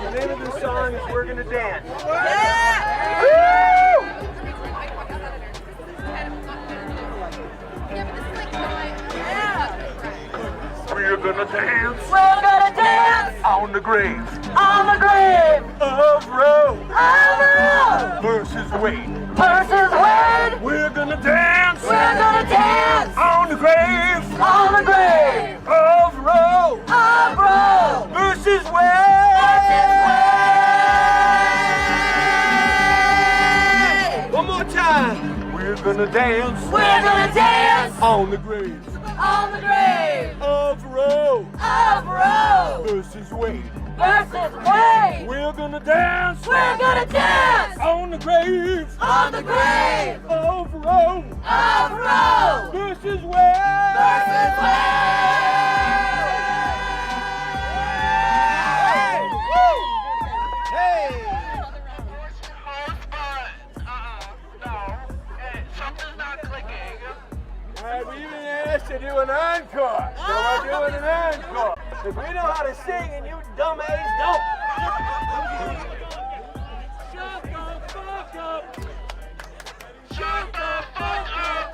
The name of this song is We're Gonna Dance. Yeah! Woo! We're gonna dance. We're gonna dance On the grave on the grave of Roe of Roe versus Wade. versus Wade. We're gonna dance. We're gonna dance On the grave on the grave of Roe of Roe versus versus Wade. One more time. We're gonna dance. We're gonna dance On the grave on the grave of Roe of Roe versus Wade. versus Wade. We're gonna dance. We're gonna dance On the grave on the grave of Roe of Roe versus Wade. versus Wade. Alright, we even asked to do an encore. So we're doing an encore. If we know how to sing and you dumbass don't. Shut the fuck up! Shut the fuck up!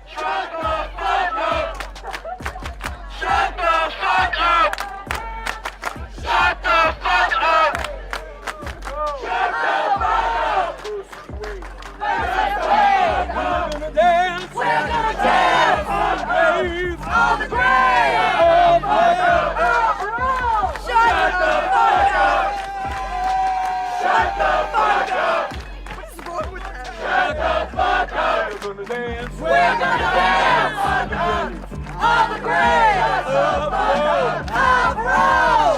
Shut the fuck up! Shut the fuck up! Shut the fuck up! Shut the fuck up! Versus Wade. We're gonna dance! We're gonna dance On the grave on the grave of of Roe. Shut the fuck up. Shut the fuck up! What's wrong with that? Shut the fuck up! We're gonna dance! We're gonna dance on the grave of Roe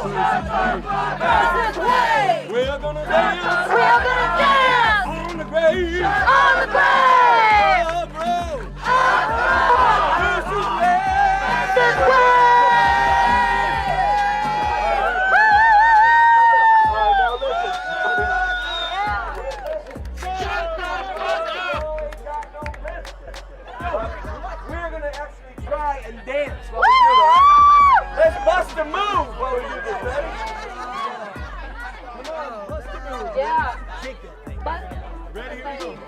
versus Wade. We're gonna dance! We're gonna dance On the grave on the grave of Roe of Roe versus Wade! versus Wade. Alright, now listen. Shut the fuck up. We're gonna actually try and dance while we do that. Let's bust a move while we do this. Ready? Come on, bust a move. Yeah. Shake that thing. But Ready? Here we go. Here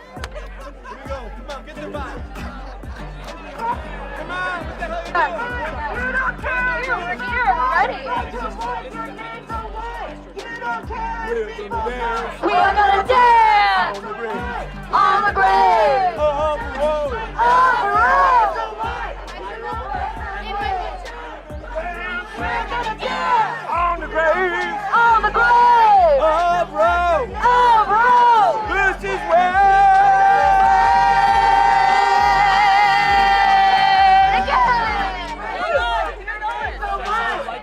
we go. Come on, get the vibe. Come on, what the hell are you doing? you don't care. You're here already. We're gonna dance We're gonna dance on the grave on the grave of Roe. of Roe. We're gonna dance On the grave on the grave of Roe of Roe versus Wade.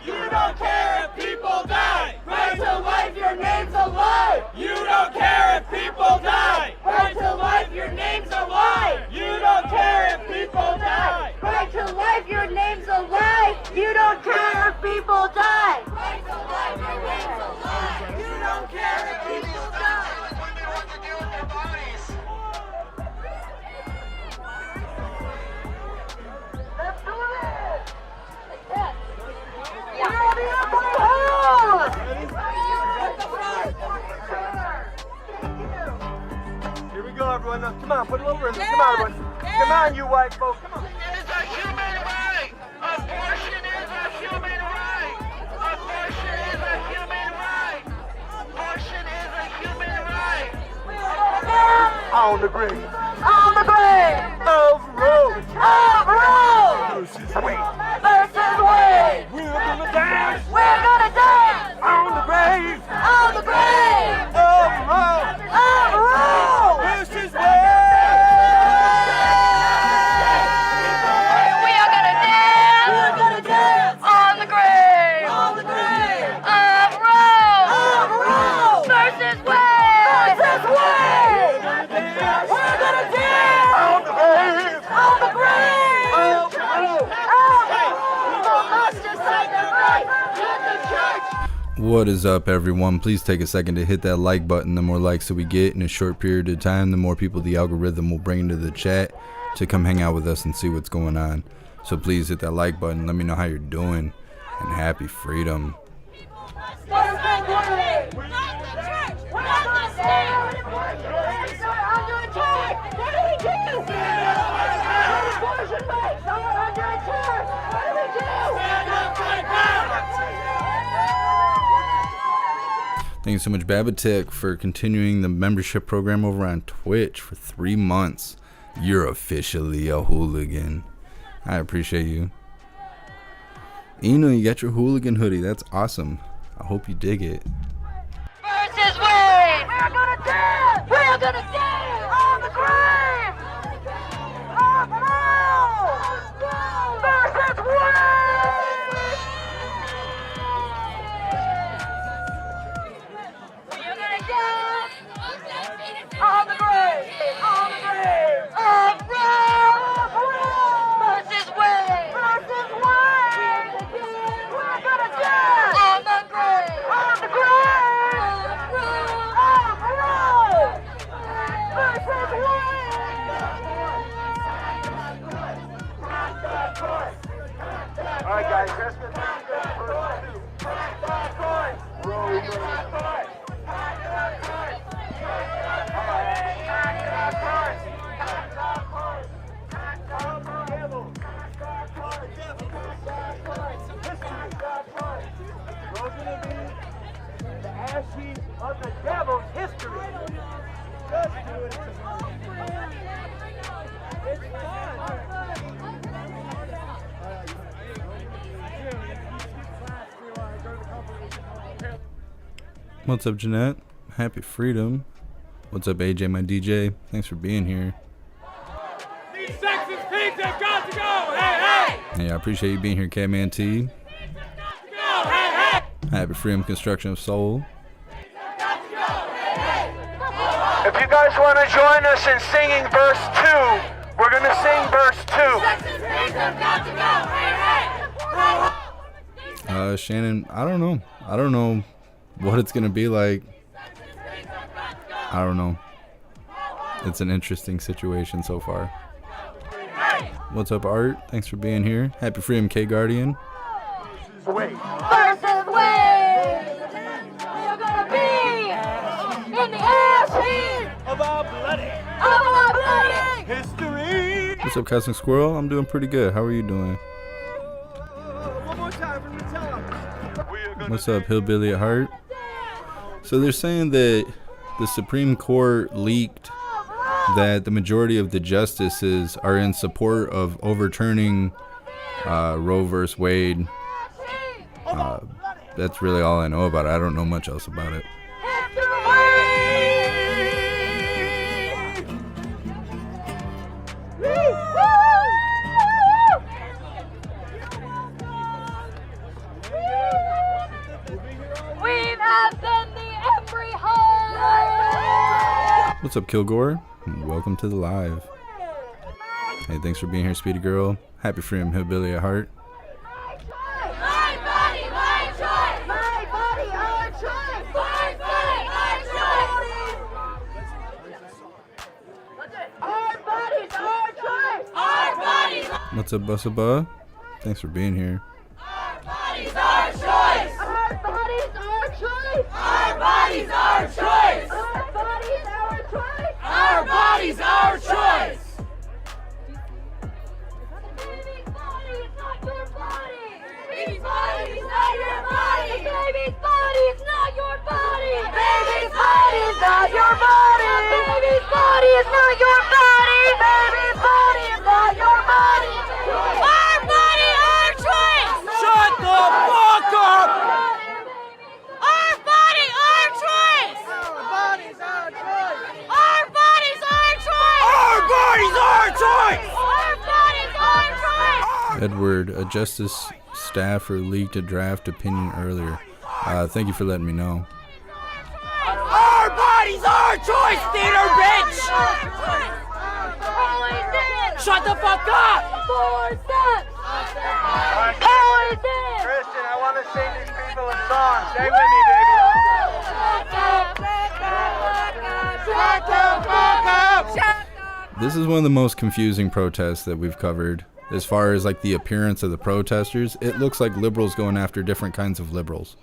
You don't care if people die. Right to life, your name's alive. You don't care if people die. Right to life, your name's alive. You don't care if people die. Right to life, your name's alive. You don't care if people die. Right to life, your name's alive. You don't care if people die. Women want to deal with their bodies. Let's do it. Yes. We're the Empire House. Here we go, everyone. Now, come on, put a little rhythm. Come on, everyone. Come on, you white folks. Come on. It is a human right. Abortion is a human right. Abortion is a human right. Abortion is a human right. On the grave On the grave of Roe of Roe versus Wade. versus Wade. We're gonna dance We're gonna dance on the grave on the grave of Roe of Roe. versus Wade. We are gonna dance. We're gonna dance on the grave of Roe versus Wade. Versus Wade. We're gonna dance On the grave on the grave of Roe. What is up, everyone? Please take a second to hit that like button. The more likes that we get in a short period of time, the more people the algorithm will bring into the chat to come hang out with us and see what's going on. So please hit that like button. Let me know how you're doing, and happy freedom. Versus Thank you so much, Babatek, for continuing the membership program over on Twitch for 3 months. You're officially a hooligan. I appreciate you. Eno, you got your hooligan hoodie. That's awesome. I hope you dig it. Versus Wayne! We're gonna dance! We're gonna dance! On the grave! On the road! Versus Wayne! We're gonna dance! On the grave! On the grave! On the road! Versus Wayne! Versus Wayne! We're gonna dance! On the grave! On the grave! On the road! Versus Wayne! All right, guys, that's been the ashes of the devil's history. Just do it. It's What's up, Jeanette? Happy freedom. What's up, AJ, my DJ? Thanks for being here. These sexist pigs have got to go! Hey, hey! Hey, I appreciate you being here, Catman T. Go! Hey, hey! Happy freedom construction of soul. If you guys want to join us in singing verse 2, we're going to sing verse 2. Shannon, I don't know. I don't know what it's going to be like. I don't know. It's an interesting situation so far. What's up, Art? Thanks for being here. Happy freedom, K Guardian. Wait. Versus Wayne! We're gonna be in the ashes Of our bloody of our bloody history. What's up, Cosmic Squirrel? I'm doing pretty good. How are you doing? One more time from the top. What's up, Hillbilly at Heart? So they're saying that the Supreme Court leaked that the majority of the justices are in support of overturning Roe vs. Wade. That's really all I know about it. I don't know much else about it. We've had them the every home. What's up, Kilgore? Welcome to the live. Hey, thanks for being here, Speedy Girl. Happy freedom, Hillbilly at Heart. My body, my choice. My body, our choice. My body, our choice. Our bodies, our choice. Our bodies. What's up, Bussaba? Thanks for being here. Our bodies, our choice. Our bodies, our choice. Our bodies, our choice. Our bodies, our choice. Our bodies, our choice. Baby's body is not your body. Baby's body is not your body. Baby's body is not your body. Baby's body is not your body. Baby's body is not your body. Baby's body is not your body. Our body, our choice. Shut the fuck up! Our body, our choice. Our bodies, our choice. Our bodies, our choice. Our bodies, our choice. Our bodies, our choice. Edward, a justice staffer leaked a draft opinion earlier. Thank you for letting me know. Our bodies, our choice, theater bitch! Poison. Shut the fuck up! Poison. Poison. Kristen, I want to sing these people a song. Stay with me, baby. Shut the fuck up. This is one of the most confusing protests that we've covered. As far as like the appearance of the protesters, it looks like liberals going after different kinds of liberals.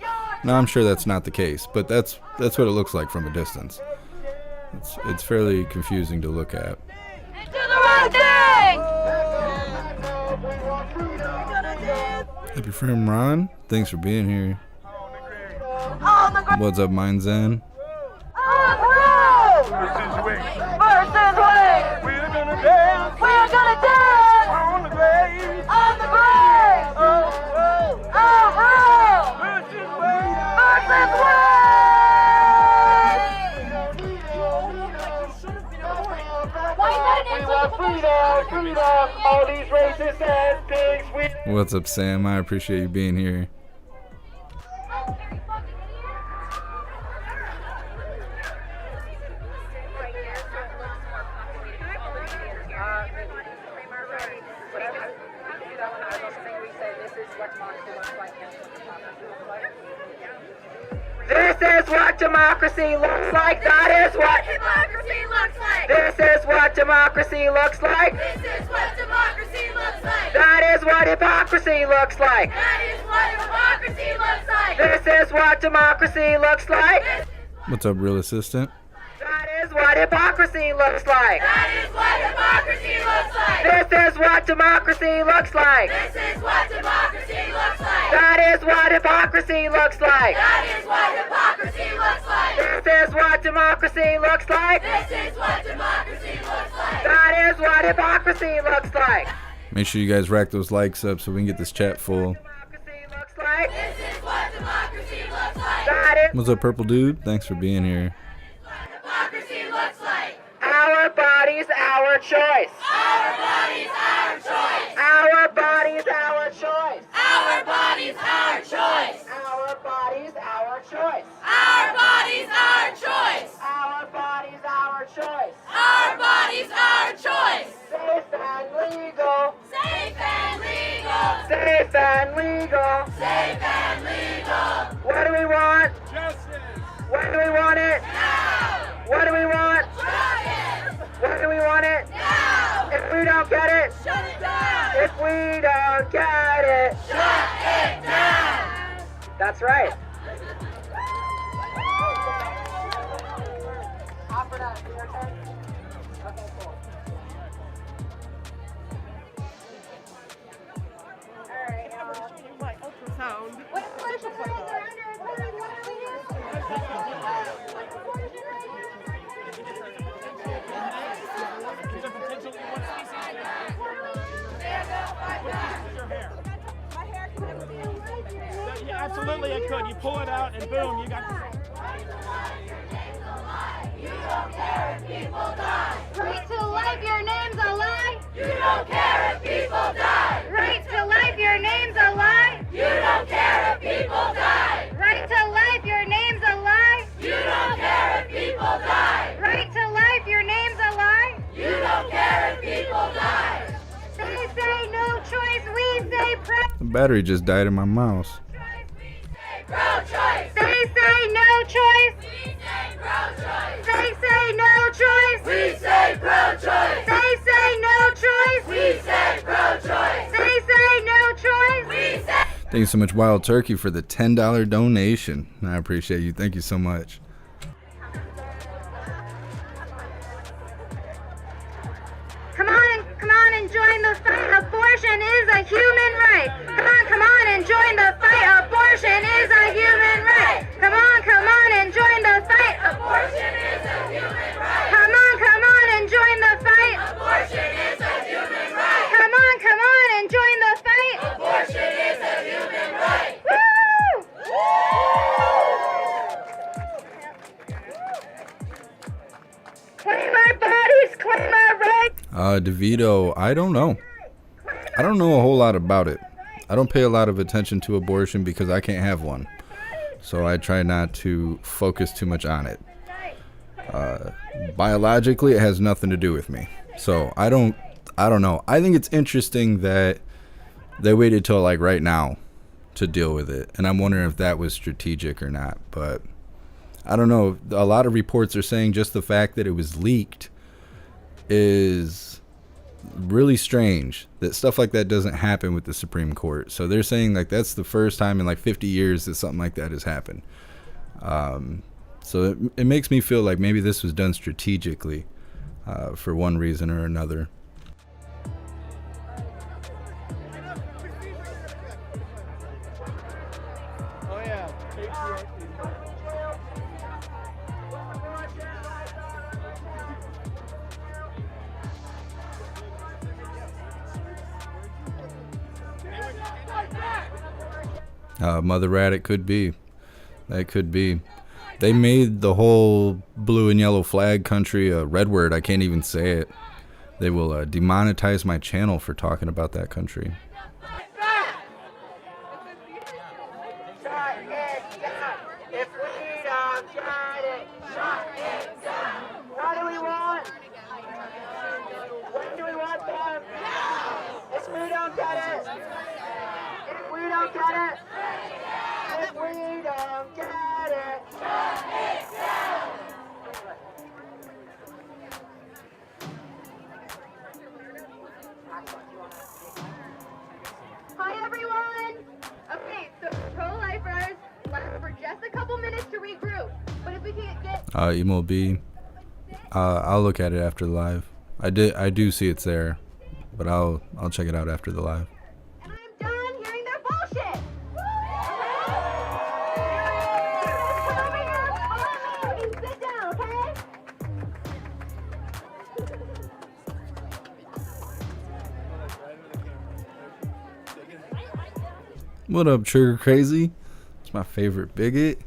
Now I'm sure that's not the case, but that's what it looks like from a distance. It's fairly confusing to look at. Do the right thing. Happy freedom, Ron. Thanks for being here. On the What's up, Mind Zen? On the road! Versus Wing. Versus Wing! We're gonna dance We're gonna dance on the grave. on the grave Oh, of Rome versus Wing. versus Wing! We want freedom, freedom. All these racist ass pigs. What's up, Sam? I appreciate you being here. This is what democracy looks like. That is what Democracy looks like! This is what democracy looks like. This is what democracy looks like! That is what hypocrisy looks like. That is what democracy looks like! This is what democracy looks like. What's up, real assistant? That is what hypocrisy looks like. That is what democracy looks like! This is what democracy looks like. This is what democracy looks like! That is what hypocrisy looks like. That is what hypocrisy looks like! This is what democracy looks like. This is what democracy looks like! That is what hypocrisy looks like. Make sure you guys rack those likes up so we can get this chat full. Democracy looks like. This is what democracy looks like! That is What's up, purple dude? Thanks for being here. Democracy looks like! our bodies, our choice. Our bodies, our choice! Our bodies, our choice. Our bodies, our choice! Our bodies, our choice. Our bodies, our choice! Our bodies, our choice. Our bodies, our choice! Safe and legal. Safe and legal! Safe and legal. Safe and legal! What do we want? Justice! When do we want it? Now! What do we want? Dragons! When do we want it? Now! If we don't get it. Shut it down! If we don't get it. Shut it down! That's right. Yeah, absolutely it could. You pull it out and boom, you got Right to life, your name's a lie. You don't care if people die. Right to life, your name's a lie. You don't care if people die. Right to life, your name's a lie. You don't care if people die. Right to life, your name's a lie. You don't care if people die. They say no choice, we say The battery just died in my mouse. pro-choice. They say no choice. We say pro-choice. They say no choice. We say pro-choice. They say no choice. We say pro-choice. They say no choice. We say. Thank you so much, Wild Turkey, for the $10 donation. I appreciate you. Thank you so much. Come on and join the fight. Abortion is a human right. Come on and join the fight. Abortion is a human right. Come on and join the fight. Abortion is a human right. Come on and join the fight. Abortion is a human right. Come on and join the fight. Abortion is a human right. Woo! Claim our bodies, claim our rights. DeVito, I don't know. I don't know a whole lot about it. I don't pay a lot of attention to abortion because I can't have one. So I try not to focus too much on it. Biologically, it has nothing to do with me. So I don't know. I think it's interesting that they waited till like right now to deal with it. And I'm wondering if that was strategic or not. But I don't know. A lot of reports are saying just the fact that it was leaked is really strange, that stuff like that doesn't happen with the Supreme Court. So they're saying like that's the first time in like 50 years that something like that has happened. So it makes me feel like maybe this was done strategically for one reason or another. Oh yeah. Mother Rat, it could be. That could be. They made the whole blue and yellow flag country a red word. I can't even say it. They will demonetize my channel for talking about that country. If we don't get it, shut it down. What do we want? When do we want them? If we don't get it. If we don't get it. If we don't get it. Shut it down. Hi everyone! Okay, so pro-lifers left for just a couple minutes to regroup. But if we can't get Emo B. I'll look at it after the live. I do see it's there, but I'll check it out after the live. and I'm done hearing their bullshit! Come over here, follow me, and sit down, okay? What up, Trigger Crazy? It's my favorite bigot.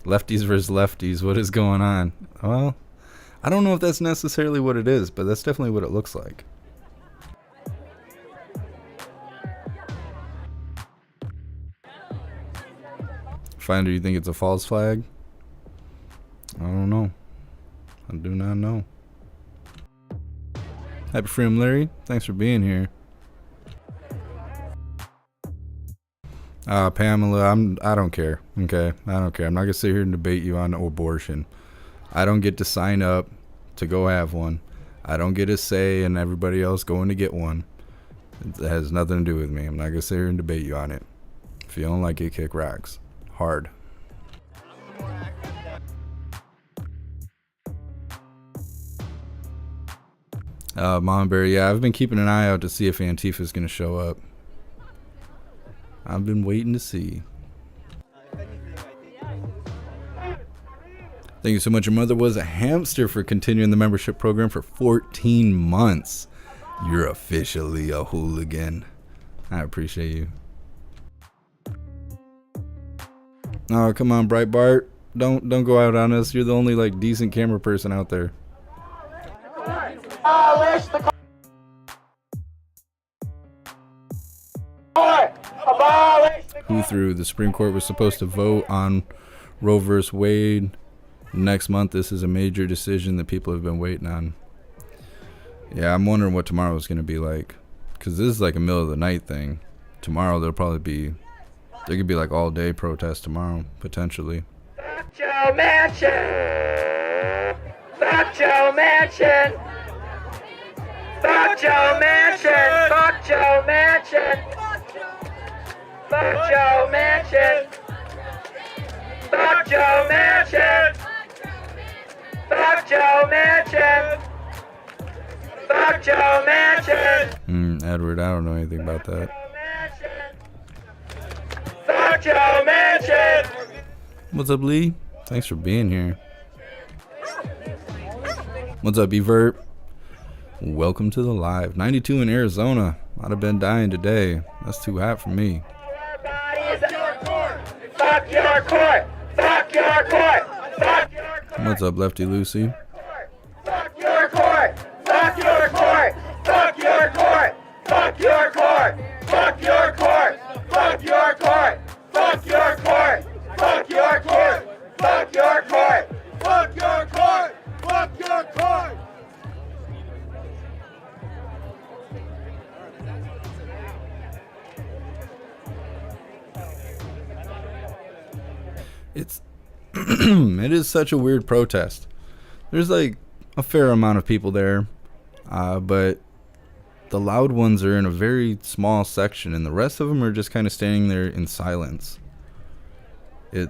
Lefties versus lefties. What is going on? Well, I don't know if that's necessarily what it is, but that's definitely what it looks like. Finder, you think it's a false flag? I don't know. I do not know. Happy Freedom, Larry. Thanks for being here. Pamela, I don't care. Okay, I don't care. I'm not gonna sit here and debate you on abortion. I don't get to sign up to go have one. I don't get a say in everybody else going to get one. It has nothing to do with me. I'm not gonna sit here and debate you on it. If you don't like it, kick rocks. Hard. Mom Bear, yeah, I've been keeping an eye out to see if Antifa's gonna show up. I've been waiting to see. Thank you so much. Your mother was a hamster for continuing the membership program for 14 months. You're officially a hooligan. I appreciate you. Oh, come on, Breitbart. Don't go out on us. You're the only like decent camera person out there. Abolish the court. Abolish the Who through the Supreme Court was supposed to vote on Roe vs. Wade next month. This is a major decision that people have been waiting on. Yeah, I'm wondering what tomorrow is going to be like, because this is like a middle of the night thing. Tomorrow there could be like all day protest tomorrow potentially. Fuck Joe Manchin! Fuck Joe Manchin! Fuck Joe Manchin! Fuck Joe Manchin! Fuck Joe Manchin! Fuck Joe Manchin! Fuck Joe Manchin! Fuck Joe Manchin! Edward, I don't know anything about that. Fuck Joe Manchin! What's up, Lee? Thanks for being here. What's up, Evert? Welcome to the live. 92 in Arizona. I'd have been dying today. That's too hot for me. Fuck your court! Fuck your court! Fuck your court! What's up, Lefty Lucy? Fuck your court! Fuck your court! Fuck your court! Fuck your court! Fuck your court! Fuck your court! Fuck your court! Fuck your court! Fuck your court! Fuck your court! Fuck your court! It is such a weird protest. There's like a fair amount of people there, but the loud ones are in a very small section, and the rest of them are just kind of standing there in silence. I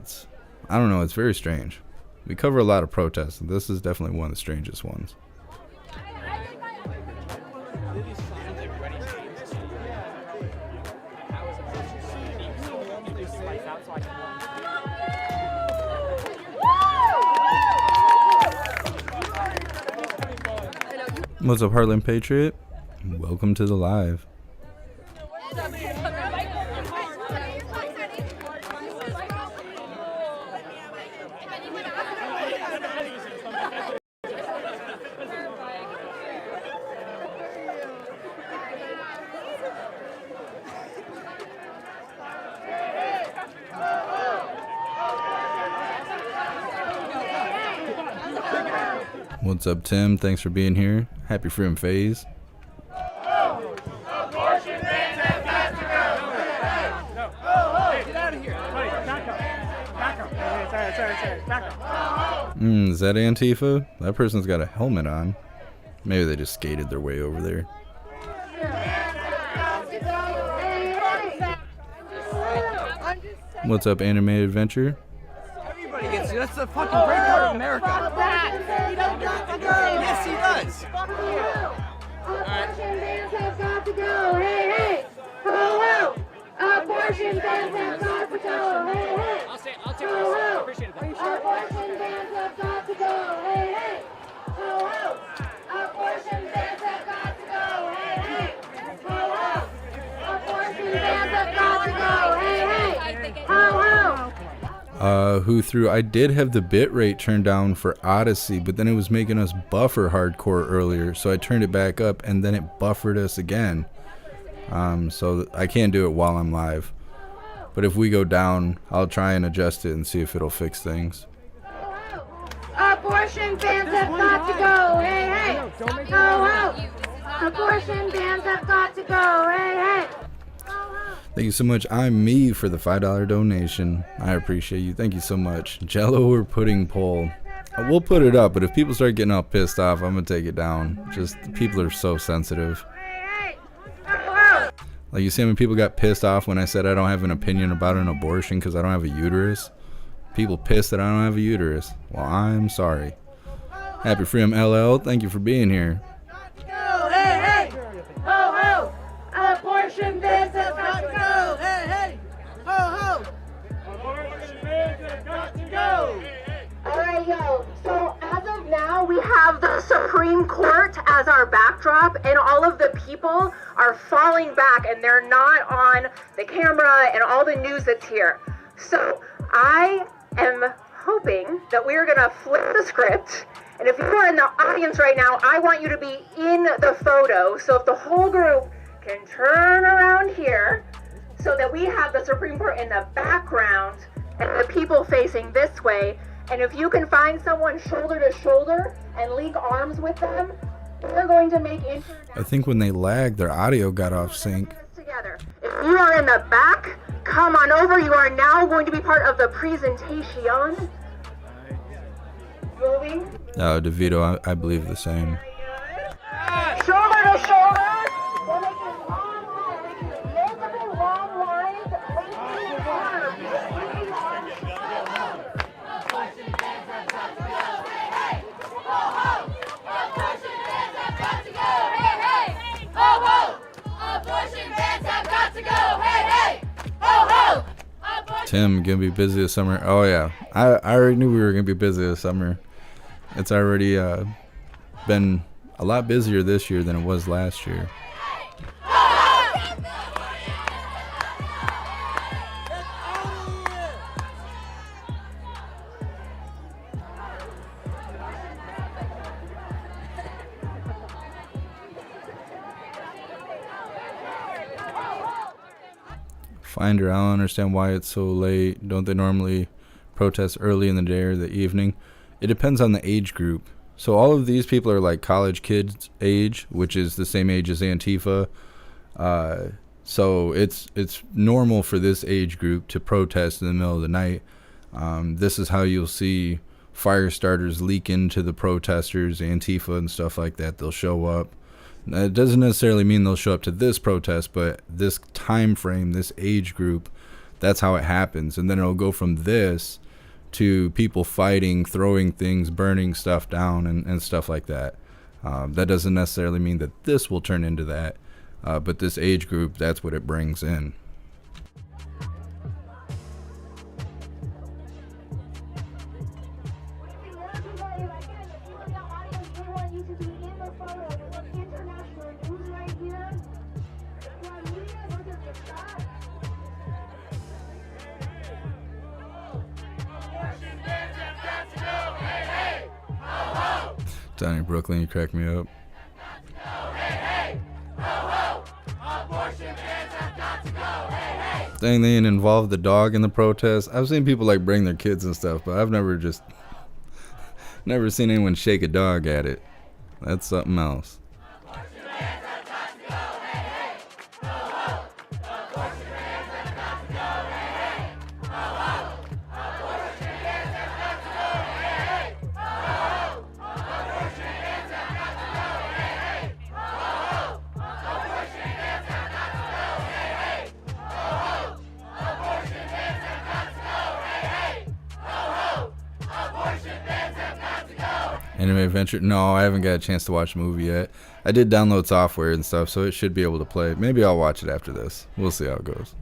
don't know, it's very strange. We cover a lot of protests, and this is definitely one of the strangest ones. What's up, Heartland Patriot? Welcome to the live. What's up, Tim? Thanks for being here. Happy Freedom Phase. Abortion bans have got to go. Get out of here. Buddy, back up. Back up. Sorry. Back up. Is that Antifa? That person's got a helmet on. Maybe they just skated their way over there. What's up, Animated Adventure? Everybody gets you. That's the fucking great part of America. Yes, he does. Abortion bans have got to go. Hey, hey. Ho, ho. Abortion bans have got to go. Hey, hey. I'll take this. Ho, ho. Appreciate it. Abortion bans have got to go. Hey, hey. Ho, ho. Abortion bans have got to go. Hey, hey. Ho, ho. Abortion bans have got to go. Hey, hey. Ho, ho. Who threw? I did have the bit rate turned down for Odyssey, but then it was making us buffer hardcore earlier, so I turned it back up and then it buffered us again. So I can't do it while I'm live, but if we go down, I'll try and adjust it and see if it'll fix things. Abortion bans have got to go. Hey, hey. Ho, ho. Abortion bans have got to go. Hey, hey. Thank you so much. I'm me for the $5 donation. I appreciate you. Thank you so much. Jello or pudding poll. We'll put it up, but if people start getting all pissed off, I'm gonna take it down. Just people are so sensitive. Like, you see how many people got pissed off when I said I don't have an opinion about an abortion because I don't have a uterus? People pissed that I don't have a uterus. Well, I'm sorry. Happy Freedom LL, thank you for being here. Hey, hey. Ho, ho. Abortion bans have got to go. Hey, hey. Ho, ho. Abortion bans have got to go. Alright, yo, so as of now, we have the Supreme Court as our backdrop, and all of the people are falling back, and they're not on the camera and all the news that's here. So I am hoping that we are going to flip the script, and if you are in the audience right now, I want you to be in the photo, so if the whole group can turn around here, so that we have the Supreme Court in the background, and the people facing this way. And if you can find someone shoulder to shoulder and link arms with them, we're going to make I think when they lagged, their audio got off sync. together. If you are in the back, come on over. You are now going to be part of the presentation. Moving. DeVito, I believe the same. Shoulder to shoulder. We're making long lines, multiple long lines, linking arms. Linking arms. Tim, gonna be busy this summer. Oh yeah, I already knew we were gonna be busy this summer. It's already been a lot busier this year than it was last year. Finder, I don't understand why it's so late. Don't they normally protest early in the day or the evening? It depends on the age group. So all of these people are like college kids age, which is the same age as Antifa. So it's normal for this age group to protest in the middle of the night. This is how you'll see fire starters leak into the protesters, Antifa and stuff like that. They'll show up. It doesn't necessarily mean they'll show up to this protest, but this time frame, this age group, that's how it happens. And then it'll go from this to people fighting, throwing things, burning stuff down, and stuff like that. That doesn't necessarily mean that this will turn into that, but this age group, that's what it brings in. Down in Brooklyn, you crack me up. Dang, they didn't involve the dog in the protest. I've seen people like bring their kids and stuff, but I've never Never seen anyone shake a dog at it. That's something else. Anime Adventure? No, I haven't got a chance to watch the movie yet. I did download software and stuff, so it should be able to play. Maybe I'll watch it after this. We'll see how it goes.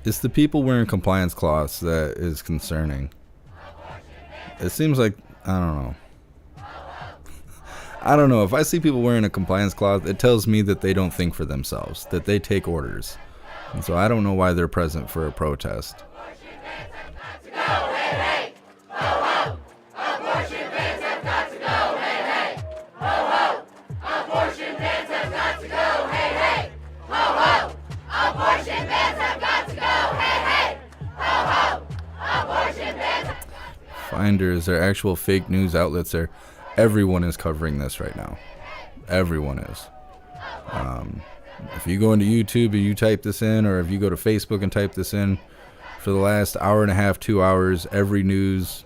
It's the people wearing compliance cloths that is concerning. It seems like, I don't know. I don't know. If I see people wearing a compliance cloth, it tells me that they don't think for themselves, that they take orders. And so I don't know why they're present for a protest. Finders, they're actual fake news outlets there. Everyone is covering this right now. Everyone is. If you go into YouTube and you type this in, or if you go to Facebook and type this in, for the last hour and a half, 2 hours, every news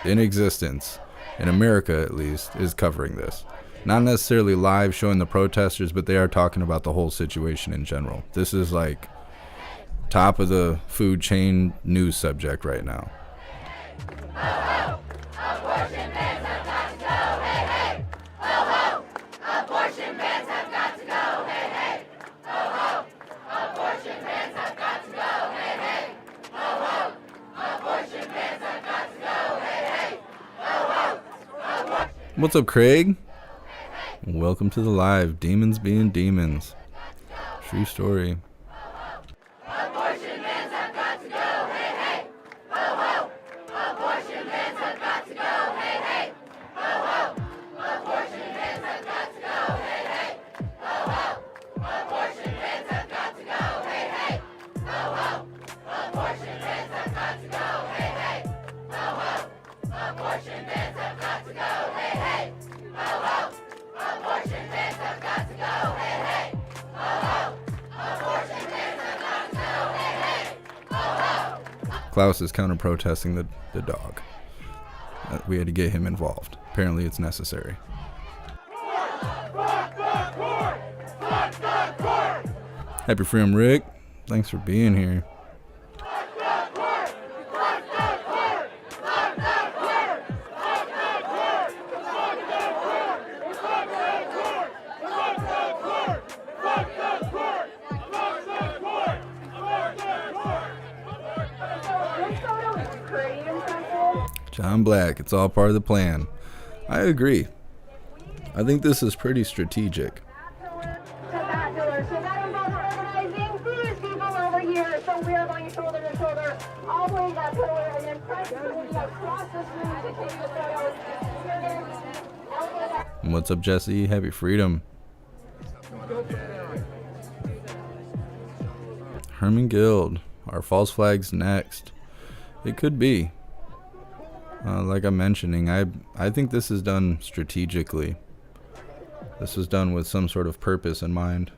in existence, in America at least, is covering this. Not necessarily live showing the protesters, but they are talking about the whole situation in general. This is like top of the food chain news subject right now. What's up, Craig? Welcome to the live. Demons being demons. True story. Abortion bans have got to go, hey, hey. Ho, ho. Abortion bans have got to go, hey, hey. Ho, ho. Abortion bans have got to go, hey, hey. Ho, ho. Abortion bans have got to go, hey, hey. Ho, ho. Abortion bans have got to go, hey, hey. Ho, ho. Abortion bans have got to go, hey, hey. Ho, ho. Abortion bans have got to go, hey, hey. Ho, ho. Abortion bans have got to go, hey, hey. Ho, ho. Klaus is counter-protesting the dog. We had to get him involved. Apparently it's necessary. Happy Freedom, Rick. Thanks for being here. John Black, it's all part of the plan. I agree. I think this is pretty strategic. So that involves organizing these people over here. So we are going shoulder to shoulder all the way that pillar and then press the video across this room to take the photos. You're going to elbow that. What's up, Jesse? Happy Freedom. Herman Guild. Are false flags next? It could be. Like I'm mentioning, I think this is done strategically. This was done with some sort of purpose in mind.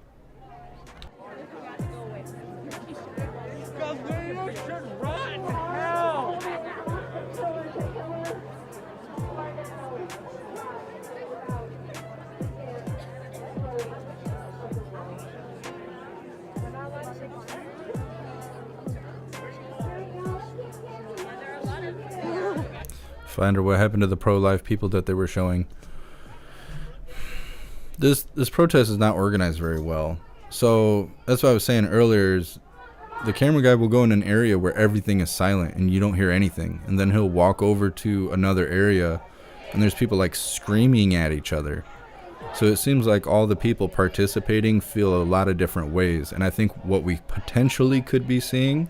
Finder, what happened to the pro-life people that they were showing? This protest is not organized very well. So that's what I was saying earlier, is the camera guy will go in an area where everything is silent and you don't hear anything, and then he'll walk over to another area and there's people like screaming at each other. So it seems like all the people participating feel a lot of different ways, and I think what we potentially could be seeing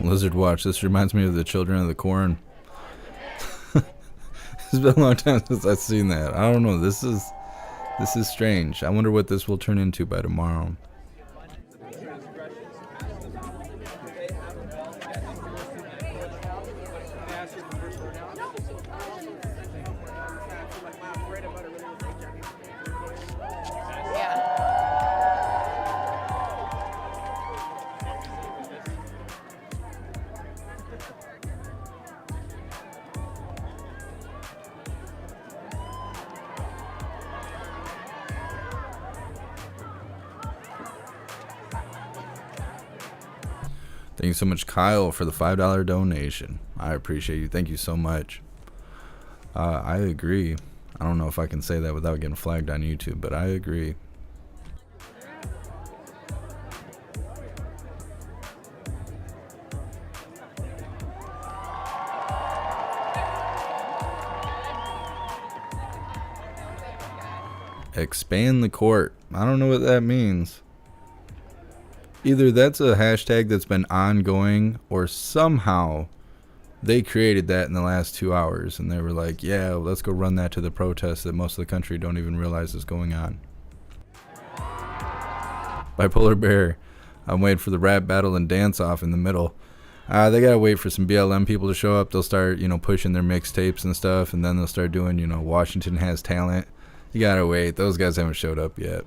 Lizard Watch. This reminds me of the Children of the Corn. It's been a long time since I've seen that. I don't know. This is strange. I wonder what this will turn into by tomorrow. Thank you so much, Kyle, for the $5 donation. I appreciate you. Thank you so much. I agree. I don't know if I can say that without getting flagged on YouTube, but I agree. Expand the court. I don't know what that means. Either that's a hashtag that's been ongoing, or somehow they created that in the last 2 hours and they were like, yeah, let's go run that to the protests that most of the country don't even realize is going on. Bipolar Bear, I'm waiting for the rap battle and dance off in the middle. They gotta wait for some BLM people to show up. They'll start, pushing their mixtapes and stuff, and then they'll start doing, Washington Has Talent. You gotta wait. Those guys haven't showed up yet.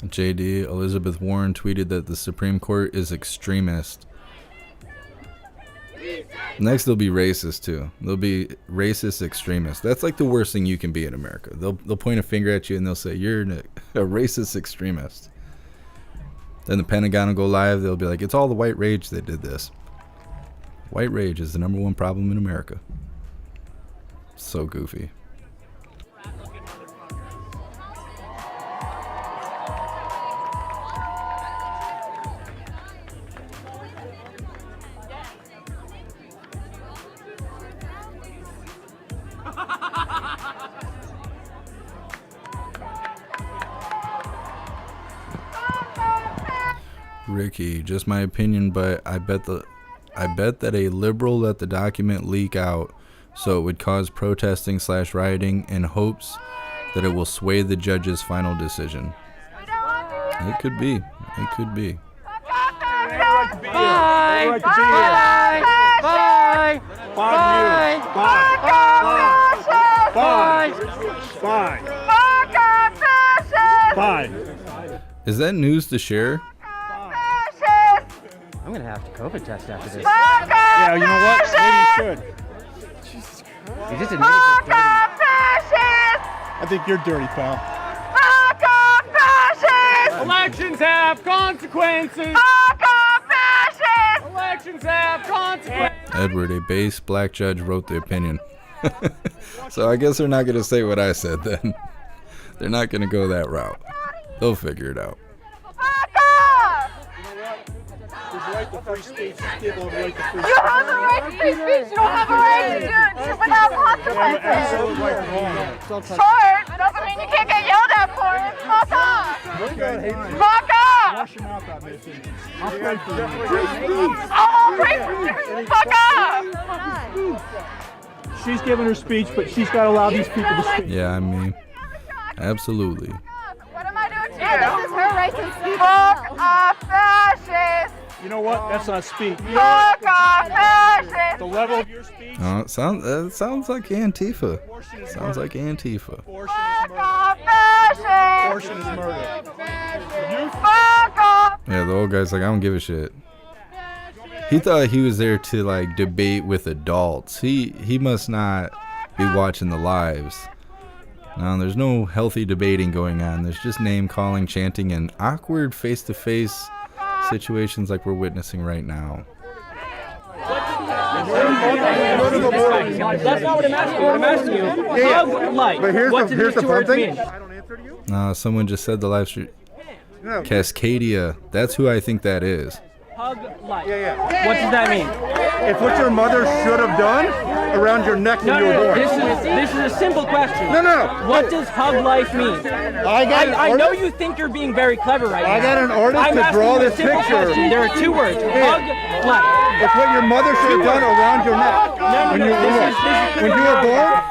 JD, Elizabeth Warren tweeted that the Supreme Court is extremist. Next, they'll be racist too. They'll be racist extremists. That's like the worst thing you can be in America. They'll point a finger at you and they'll say you're a racist extremist. Then the Pentagon will go live. They'll be like, it's all the white rage that did this. White rage is the #1 problem in America. So goofy. Ricky, just my opinion, but I bet that a liberal let the document leak out so it would cause protesting / rioting in hopes that it will sway the judge's final decision. It could be. It could be. Bye. Bye. Bye. Bye. Bye. Bye. Is that news to share? I'm gonna have to COVID test after this. Yeah, you know what? Maybe you should. Jesus Christ. You just admitted you're dirty. I think you're dirty, pal. Elections have consequences. Elections have consequences. Edward, a base black judge, wrote the opinion. So I guess they're not gonna say what I said then. They're not gonna go that route. They'll figure it out. Right to free speech. People have right to free You have a right to free speech. You don't have a right to do it without consequences. Short doesn't mean you can't get yelled at for it. Fuck off. Fuck off. Wash your mouth out, Mason. I'll pray for you. I'll pray for you. Fuck off. She's giving her speech, but she's got to allow these people to speak. Yeah, I mean, absolutely. What am I doing to you? This is her right to speak. Fuck off, fascist. You know what? That's not speech. Fuck off, fascist. The level of your speech. Oh, it sounds like Antifa. Sounds like Antifa. Abortion Fuck is murder. off, fascist. Abortion is murder. Fuck off. Yeah, the old guy's like, I don't give a shit. He thought he was there to like debate with adults. He must not be watching the lives. No, there's no healthy debating going on. There's just name calling, chanting, and awkward face-to-face situations like we're witnessing right now. That's not what I'm asking. What I'm asking you, hug light. But here's the fun thing. Someone just said the live stream. Cascadia. That's who I think that is. hug life. Yeah. What does that mean? It's what your mother should have done around your neck when you were born. This is a simple question. No. What does hug life mean? I know you think you're being very clever right now. I got an artist I'm to asking draw you a this simple picture. question. There are 2 words. Hug life. It's what your mother should have done around your neck when you were born.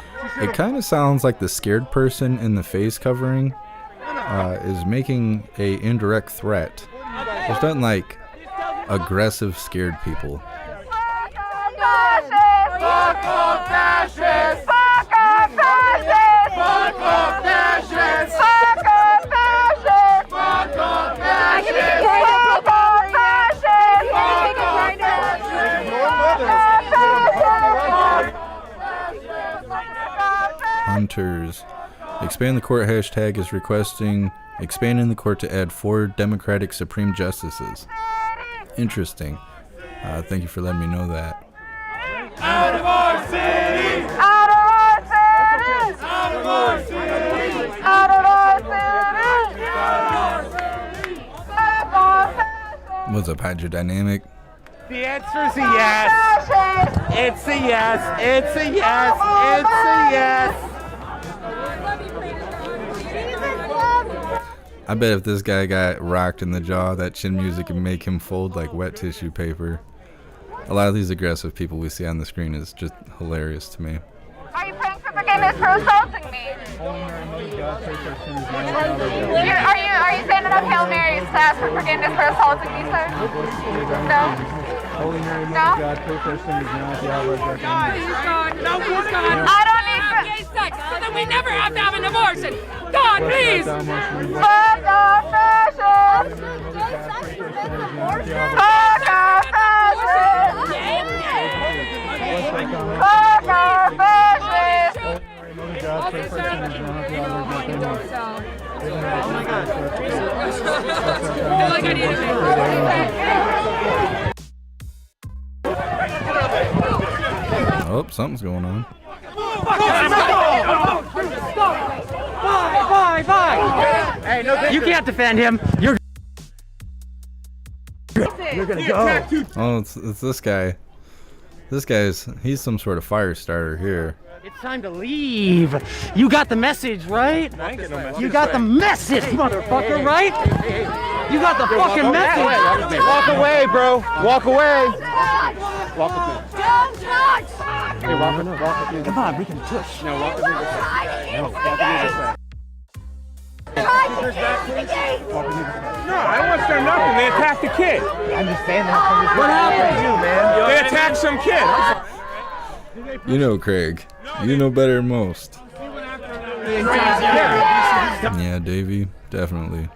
It kind of sounds like the scared person in the face covering is making a indirect threat. There's nothing like aggressive scared people. Fuck off fascists! Fuck off fascists! Fuck off fascists! Fuck off fascists! Fuck off fascists! Fuck off fascists! Hunters. Expand the court hashtag is requesting expanding the court to add 4 Democratic Supreme Justices. Interesting. Thank you for letting me know that. Out of our cities! Out of our cities! Out of our cities! Out of our cities! Fuck off fascists! What's up, hydrodynamic? The answer is a yes. It's a yes. It's a yes. It's a yes. I bet if this guy got rocked in the jaw, that chin music would make him fold like wet tissue paper. A lot of these aggressive people we see on the screen is just hilarious to me. Are you praying for forgiveness for assaulting me? Are you saying enough Hail Marys to ask for forgiveness for assaulting me, sir? No? Holy Mary, No? God, pray for us sinners now at the hour of our death. I don't need gay sex, so that we never have to have an abortion. God, please! Fuck off fascists! Fuck off fascists! Fuck off fascists! God, pray for us sinners now at the hour of our death. Oh, something's going on. Bye. Hey, no, you can't defend him. You're gonna go. Oh, it's this guy. He's some sort of fire starter here. It's time to leave. You got the message, right? You got the message, motherfucker, right? You got the fucking message. Walk away, bro. Walk away. Walk with me. Don't touch! Hey, walk with me. Come on, we can push. No, walk with me this way. No, walk with me this way. Try to change the game! No, I want them nothing. They attacked the kid. I'm just saying that. What happened to you, man? They attacked some kid. You know, Craig. You know better than most. Yeah, Davey, definitely.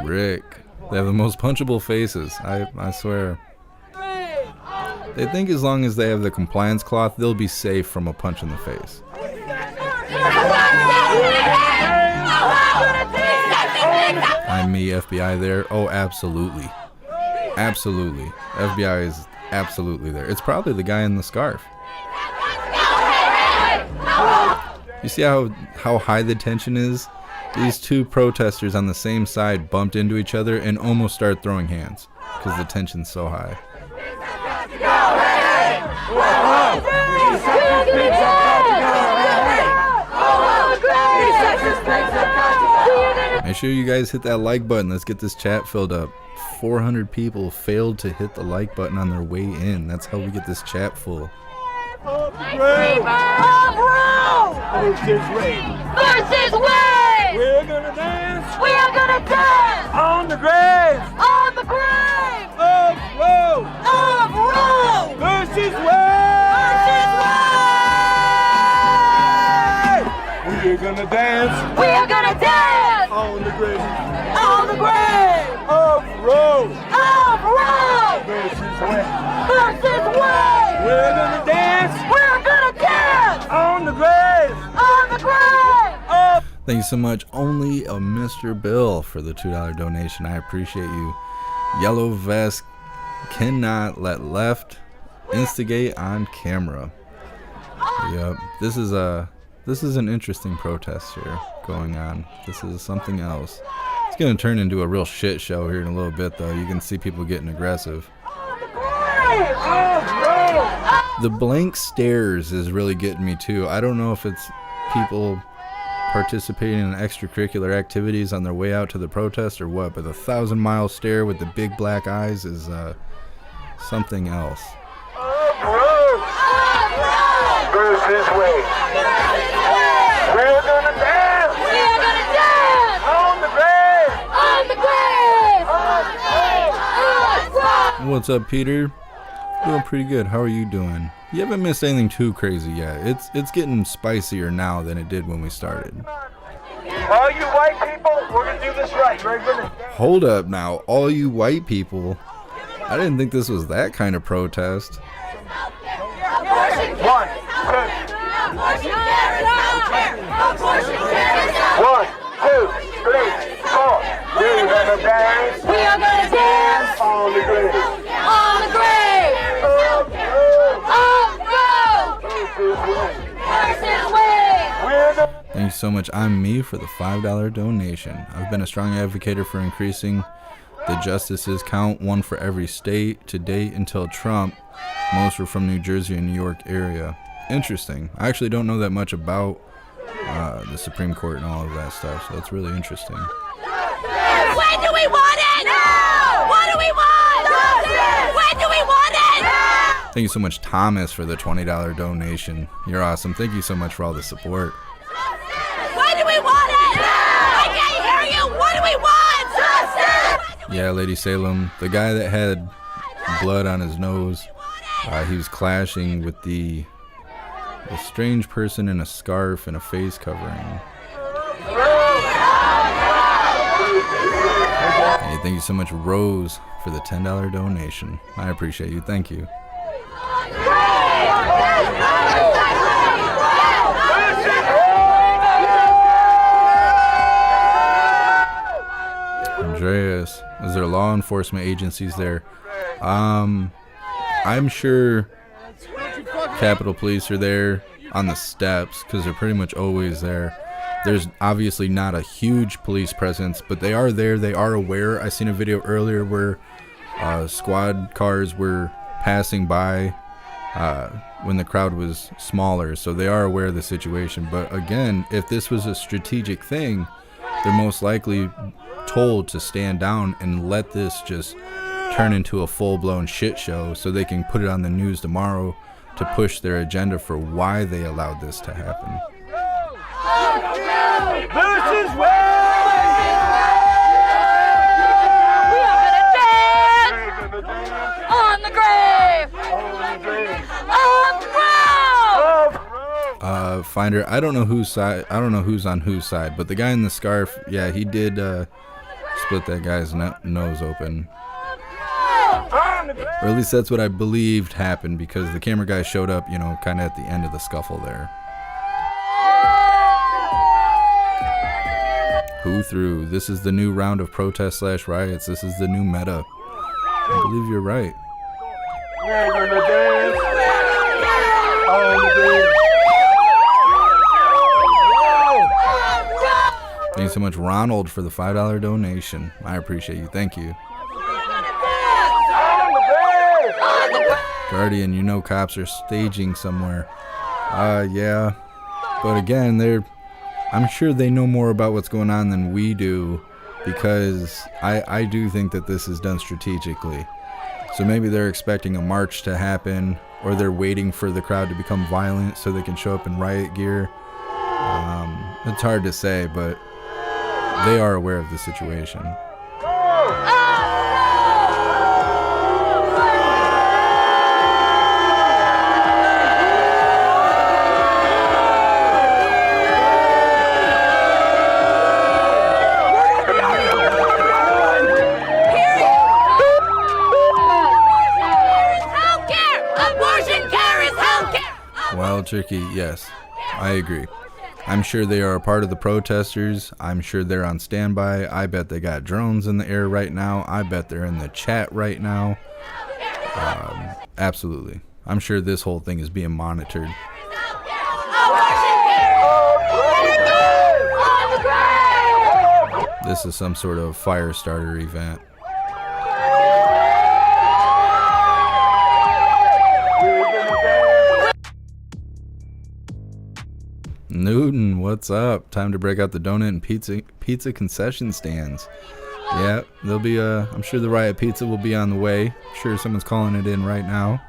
Rick. They have the most punchable faces. I swear. They think as long as they have the compliance cloth, they'll be safe from a punch in the face. I'm me, FBI there. Oh, absolutely. Absolutely. FBI is absolutely there. It's probably the guy in the scarf. You see how high the tension is? These 2 protesters on the same side bumped into each other and almost started throwing hands because the tension's so high. Make sure you guys hit that like button. Let's get this chat filled up. 400 people failed to hit the like button on their way in. That's how we get this chat full. Versus Wade! We're gonna dance. We are gonna dance! On the grave. On the grave! Of Roe. Of Roe! Versus Wade. We're gonna dance. We are gonna dance! On the grave. On the grave! Of Roe. Of Roe! Versus Wade. Versus Wade! We're gonna dance. We're gonna dance! On the grave. On the grave! Of Thank you so much, only a Mr. Bill, for the $2 donation. I appreciate you. Yellow vest cannot let left instigate on camera. Yep. This is an interesting protest here going on. This is something else. It's gonna turn into a real shit show here in a little bit, though. You can see people getting aggressive. The blank stares is really getting me too. I don't know if it's people participating in extracurricular activities on their way out to the protest or what, but the 1,000-mile stare with the big black eyes is something else. Bruce this way. We're gonna dance. We're gonna dance On the grave. on the grave. What's up, Peter? Doing pretty good. How are you doing? You haven't missed anything too crazy yet. It's getting spicier now than it did when we started. All you white people, we're gonna do this right. We're gonna. Hold up now, all you white people. I didn't think this was that kind of protest. 1, 2. Abortion carries healthcare. Abortion carries healthcare. 1, 2, 3, 4. We're gonna dance. We are gonna dance On the grave. on the grave. Of Roe versus Wade. We're gonna. Thank you so much. I'm me for the $5 donation. I've been a strong advocate for increasing the justices count, one for every state to date until Trump. Most were from New Jersey and New York area. Interesting. I actually don't know that much about the Supreme Court and all of that stuff, so that's really interesting. When do we want it? Now! What do we want? Justice! When do we want it? Now! Thank you so much, Thomas, for the $20 donation. You're awesome. Thank you so much for all the support. When do we want it? Now! I can't hear you. What do we want? Justice! Yeah, Lady Salem, the guy that had blood on his nose, he was clashing with the strange person in a scarf and a face covering. Hey, thank you so much, Rose, for the $10 donation. I appreciate you. Thank you. Andreas, is there law enforcement agencies there? I'm sure Capitol Police are there on the steps because they're pretty much always there. There's obviously not a huge police presence, but they are there. They are aware. I seen a video earlier where squad cars were passing by when the crowd was smaller, so they are aware of the situation. But again, if this was a strategic thing, they're most likely told to stand down and let this just turn into a full-blown shit show so they can put it on the news tomorrow to push their agenda for why they allowed this to happen. Versus Wade. We are gonna dance on the grave of Roe. Finder, I don't know whose side. I don't know who's on whose side, but the guy in the scarf, yeah, he did split that guy's nose open. Or at least that's what I believed happened, because the camera guy showed up, you know, kind of at the end of the scuffle there. Who threw? This is the new round of protests/riots. This is the new meta. I believe you're right. We're gonna dance. On the grave. Thank you so much, Ronald, for the $5 donation. I appreciate you. Thank you. Guardian, you know cops are staging somewhere. Yeah. But again, I'm sure they know more about what's going on than we do, because I do think that this is done strategically. So maybe they're expecting a march to happen, or they're waiting for the crowd to become violent so they can show up in riot gear. It's hard to say, but they are aware of the situation. Wild Turkey, yes, I agree. I'm sure they are a part of the protesters. I'm sure they're on standby. I bet they got drones in the air right now. I bet they're in the chat right now. Absolutely. I'm sure this whole thing is being monitored. This is some sort of fire starter event. Newton, what's up? Time to break out the donut and pizza concession stands. Yeah, there'll be I'm sure the riot pizza will be on the way. I'm sure someone's calling it in right now.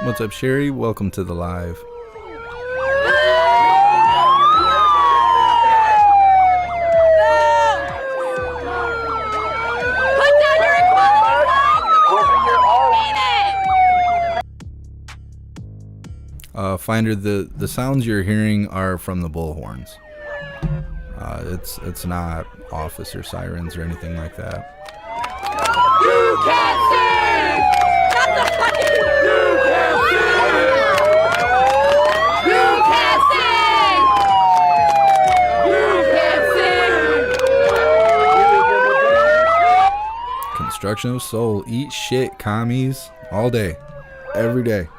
What's up, Sherry? Welcome to the live. Finder, the sounds you're hearing are from the bullhorns. It's not officer sirens or anything like that. You can't sing! That's a fucking... You can't sing! You can't sing! Construction of soul. Eat shit, commies. All day. Every day.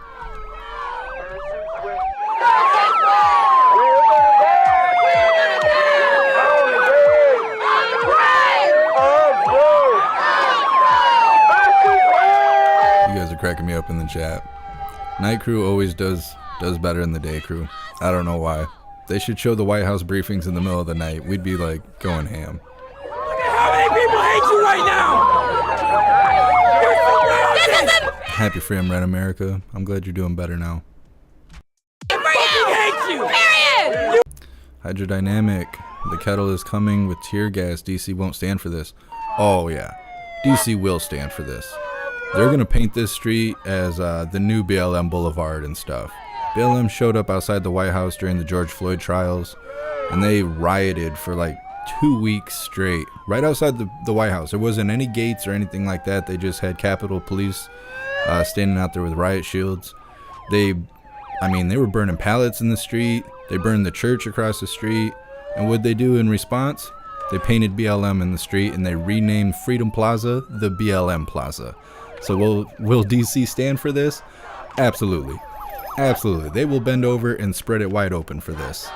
Cracking me up in the chat. Night crew always does better than the day crew. I don't know why. They should show the White House briefings in the middle of the night. We'd be like going ham. Look at how many people hate you right now. You're surrounded. Happy Freedom Red America. I'm glad you're doing better now. I fucking hate you. Period. Hydrodynamic. The kettle is coming with tear gas. DC won't stand for this. Oh yeah. DC will stand for this. They're going to paint this street as the new BLM Boulevard and stuff. BLM showed up outside the White House during the George Floyd trials, and they rioted for like 2 weeks straight, right outside the White House. There wasn't any gates or anything like that. They just had Capitol Police standing out there with riot shields. They were burning pallets in the street. They burned the church across the street. And what'd they do in response? They painted BLM in the street, and they renamed Freedom Plaza the BLM Plaza. So will DC stand for this? Absolutely. Absolutely. They will bend over and spread it wide open for this.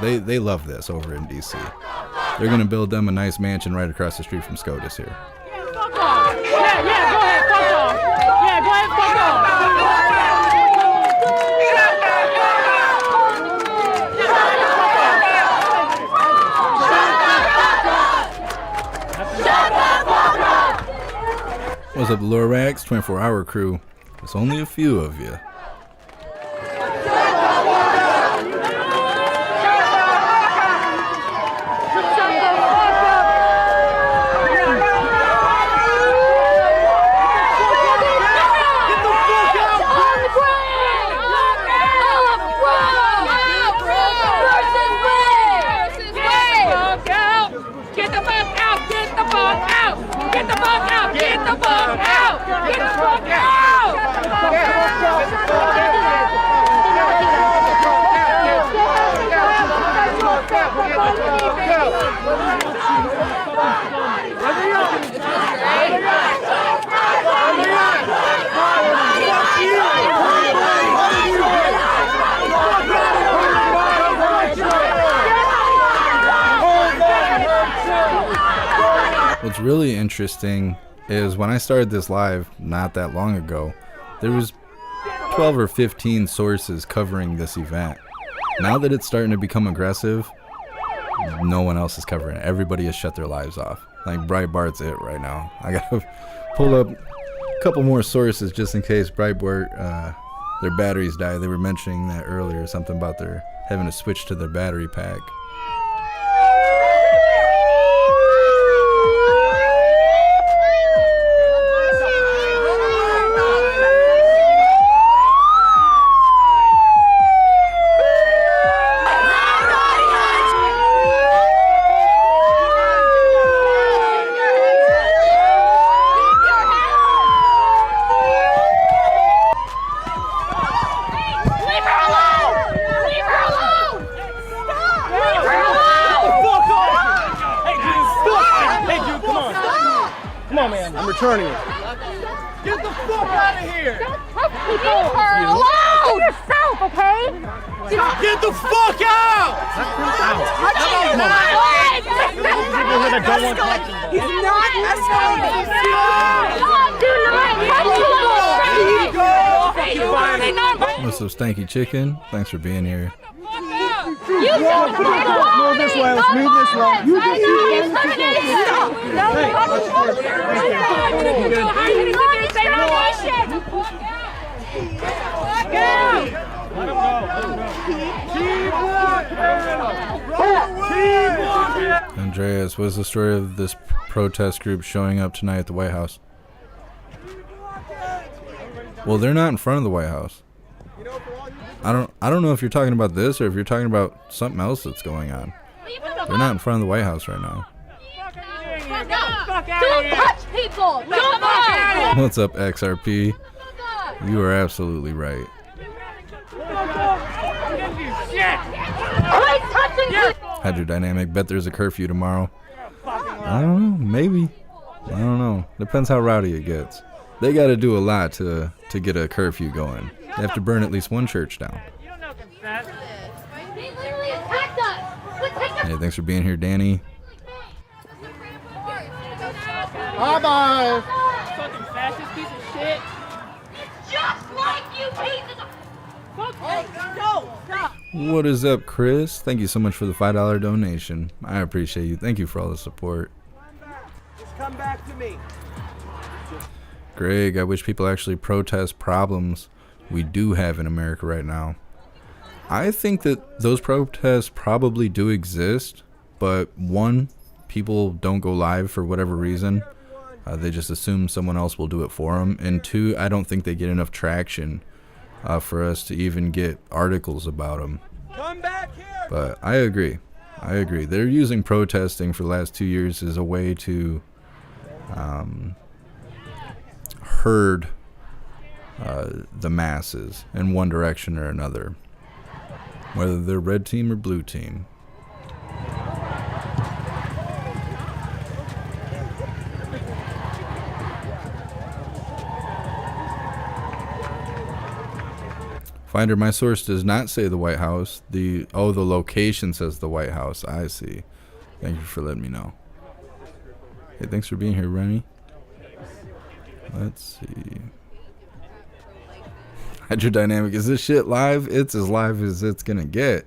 They love this over in DC. They're going to build them a nice mansion right across the street from SCOTUS here. Yeah, go ahead, fuck off. Yeah, go ahead, fuck off. What's up, Lorax? 24-hour crew. There's only a few of you. What's really interesting is when I started this live not that long ago, there was 12 or 15 sources covering this event. Now that it's starting to become aggressive, no one else is covering it. Everybody has shut their lives off. Like Breitbart's it right now. I gotta pull up a couple more sources just in case Breitbart, their batteries die. They were mentioning that earlier, something about their having to switch to their battery pack. Leave her alone! Leave her alone! Stop! man. I'm returning it. Get the fuck out of here! Leave her alone! Yourself, okay? Get the fuck out! He's not escalating. What's up, Stanky Chicken? Thanks for being here. Move this way. Let's move this way. You Andreas, what's the story of this protest group showing up tonight at the White House? Well, they're not in front of the White House. I don't know if you're talking about this or if you're talking about something else that's going on. They're not in front of the White House right now. Don't touch people! Come on! What's up, XRP? You are absolutely right. Quit touching people! Hydrodynamic, bet there's a curfew tomorrow. I don't know, maybe. I don't know. Depends how rowdy it gets. They got to do a lot to get a curfew going. They have to burn at least one church down. They literally attacked us! Hey, thanks for being here, Danny. Bye-bye. Fucking fascist piece of shit. Just like you pieces of... What is up, Chris? Thank you so much for the $5 donation. I appreciate you. Thank you for all the support. Just come back to me. Greg, I wish people actually protest problems we do have in America right now. I think that those protests probably do exist, but one, people don't go live for whatever reason. They just assume someone else will do it for them. And two, I don't think they get enough traction for us to even get articles about them. Come back here. But I agree. They're using protesting for the last 2 years as a way to herd the masses in one direction or another, whether they're red team or blue team. Finder, my source does not say the White House. The location says the White House. I see. Thank you for letting me know. Hey, thanks for being here, Remy. Let's see. Hydrodynamic, is this shit live? It's as live as it's gonna get.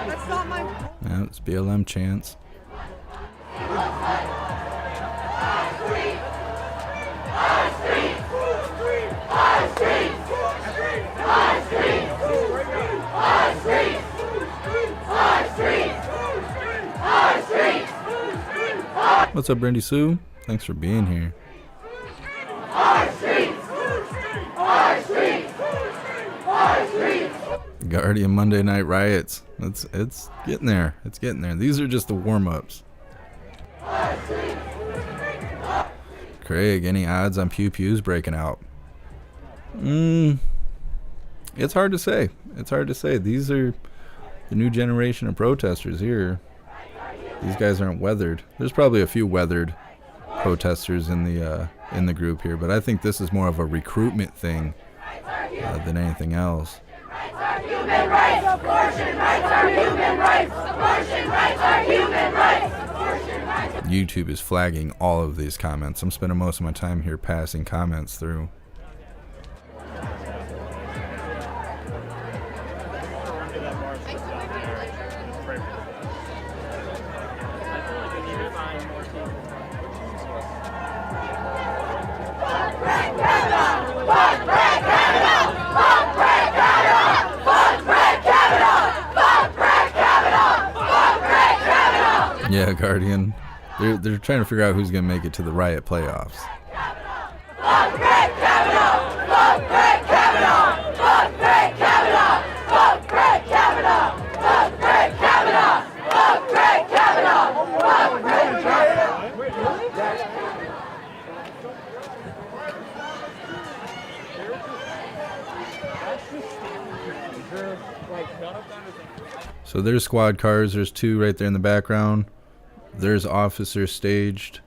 That's not my... Yeah, it's BLM chants. What's up, Brandy Sue? Thanks for being here. Guardian Monday Night Riots. It's getting there. It's getting there. These are just the warm-ups. Craig, any odds on Pew Pew's breaking out? It's hard to say. It's hard to say. These are the new generation of protesters here. These guys aren't weathered. There's probably a few weathered protesters in the group here, but I think this is more of a recruitment thing than anything else. Human rights! Abortion rights are human rights! Abortion rights are human rights! Abortion rights! YouTube is flagging all of these comments. I'm spending most of my time here passing comments through. Yeah, Guardian. They're trying to figure out who's gonna make it to the riot playoffs. Fuck Brett Kavanaugh! Fuck Brett Kavanaugh! Fuck Brett Kavanaugh! Fuck Brett Kavanaugh! Fuck Brett Kavanaugh! Fuck Brett Kavanaugh! Fuck Brett Kavanaugh! So there's squad cars. There's 2 right there in the background. There's officers staged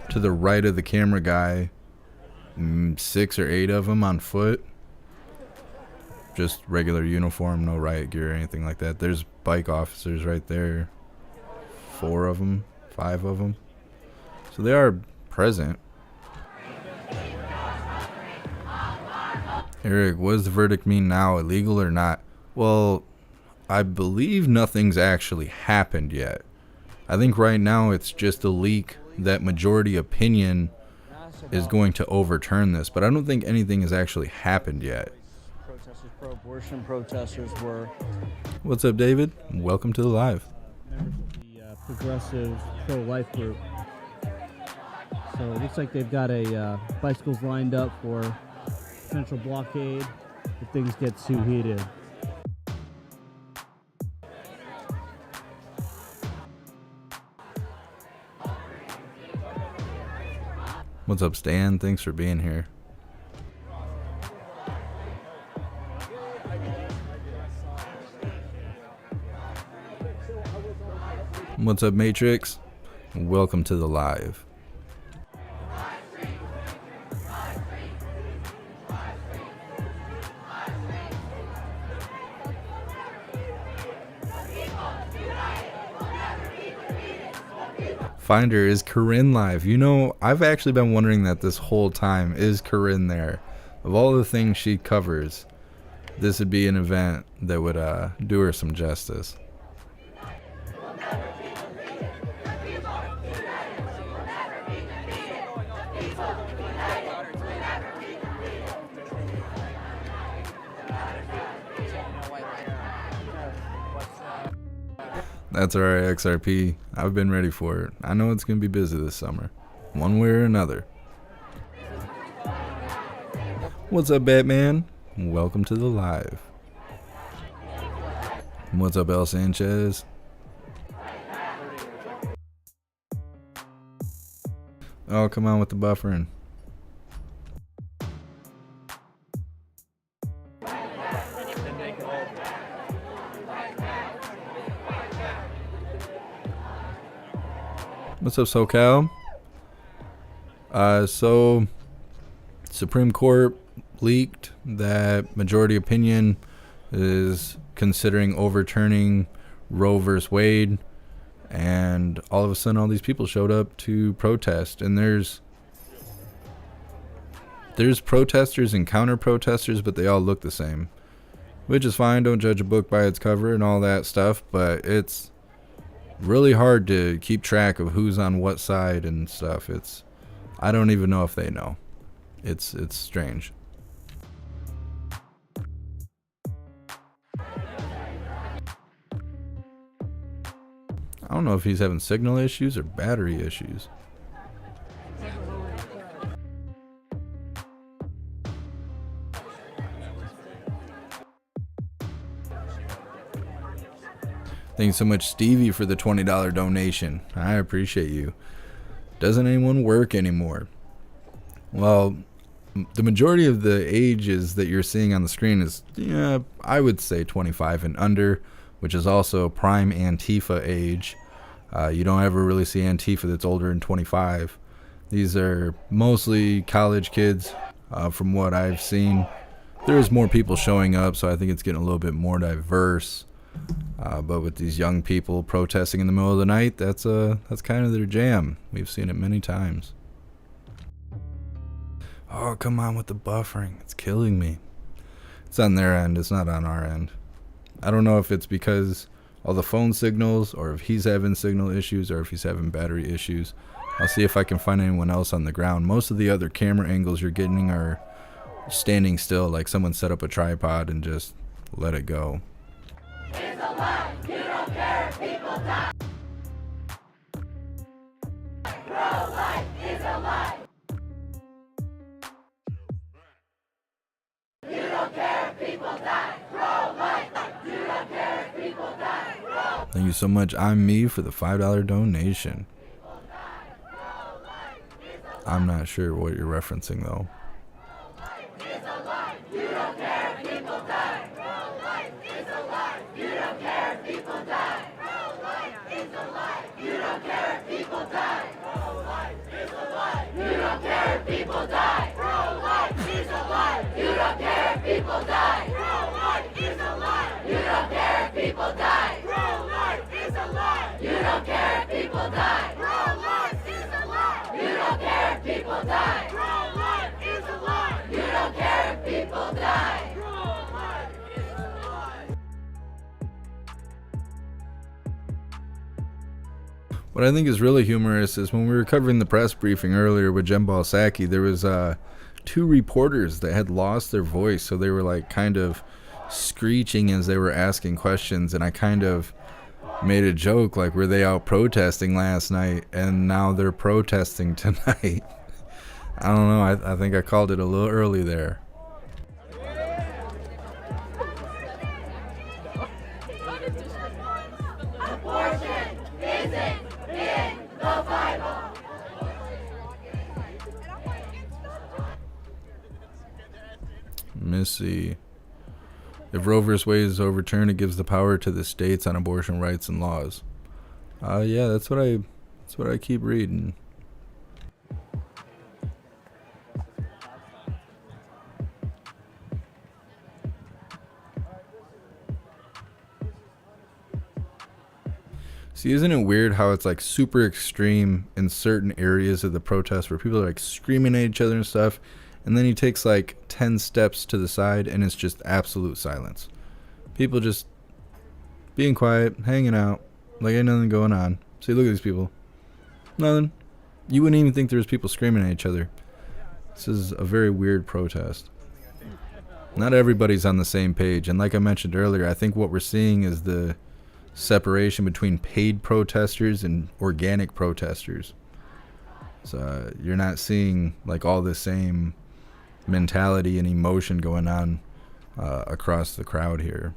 to the right of the camera guy. 6 or 8 of them on foot. Just regular uniform, no riot gear or anything like that. There's bike officers right there. 4 of them, 5 of them. So they are present. Eric, what does the verdict mean now? Illegal or not? Well, I believe nothing's actually happened yet. I think right now it's just a leak that majority opinion is going to overturn this, but I don't think anything has actually happened yet. Protesters, pro-abortion protesters were What's up, David? Welcome to the live. members of the progressive pro-life group. So it looks like they've got a bicycles lined up for potential blockade if things get too heated. What's up, Stan? Thanks for being here. What's up, Matrix? Welcome to the live. Finder, is Corinne live? You know, I've actually been wondering that this whole time. Is Corinne there? Of all the things she covers, this would be an event that would do her some justice. That's alright, XRP. I've been ready for it. I know it's going to be busy this summer, one way or another. What's up, Batman? Welcome to the live. What's up, El Sanchez? Oh, come on with the buffering. What's up, SoCal? So Supreme Court leaked that majority opinion is considering overturning Roe versus Wade, and all of a sudden all these people showed up to protest, and there's protesters and counter protesters, but they all look the same, which is fine. Don't judge a book by its cover and all that stuff, but it's really hard to keep track of who's on what side and stuff. I don't even know if they know. It's strange. I don't know if he's having signal issues or battery issues. Thanks so much, Stevie, for the $20 donation. I appreciate you. Doesn't anyone work anymore? Well, the majority of the ages that you're seeing on the screen is, I would say 25 and under, which is also prime Antifa age. You don't ever really see Antifa that's older than 25. These are mostly college kids, from what I've seen. There's more people showing up, so I think it's getting a little bit more diverse. But with these young people protesting in the middle of the night, that's kind of their jam. We've seen it many times. Oh, come on with the buffering. It's killing me. It's on their end. It's not on our end. I don't know if it's because all the phone signals, or if he's having signal issues, or if he's having battery issues. I'll see if I can find anyone else on the ground. Most of the other camera angles you're getting are standing still, like someone set up a tripod and just let it go. It's a lie. You don't care if people die. Pro-life is a lie. Thank you so much. I'm me for the $5 donation. I'm not sure what you're referencing though. People die. Pro-life is a lie. You don't care if people die. Pro-life is a lie. You don't care if people die. Pro-life is a lie. You don't care if people die. Pro-life is a lie. You don't care if people die. Pro-life is a lie. You don't care if people die. Pro-life is a lie. What I think is really humorous is when we were covering the press briefing earlier with Jen Balsacki, there was 2 reporters that had lost their voice, so they were like kind of screeching as they were asking questions, and I kind of made a joke like, were they out protesting last night and now they're protesting tonight? I don't know, I think I called it a little early there. Abortion isn't in the Bible. Missy. If Roe v. Wade is overturned, it gives the power to the states on abortion rights and laws. Yeah, that's what I keep reading. See, isn't it weird how it's like super extreme in certain areas of the protest where people are like screaming at each other and stuff, and then he takes like 10 steps to the side and it's just absolute silence. People just being quiet, hanging out, like ain't nothing going on. See, look at these people. Nothing. You wouldn't even think there was people screaming at each other. This is a very weird protest. Not everybody's on the same page, and like I mentioned earlier, I think what we're seeing is the separation between paid protesters and organic protesters. So you're not seeing like all the same mentality and emotion going on across the crowd here.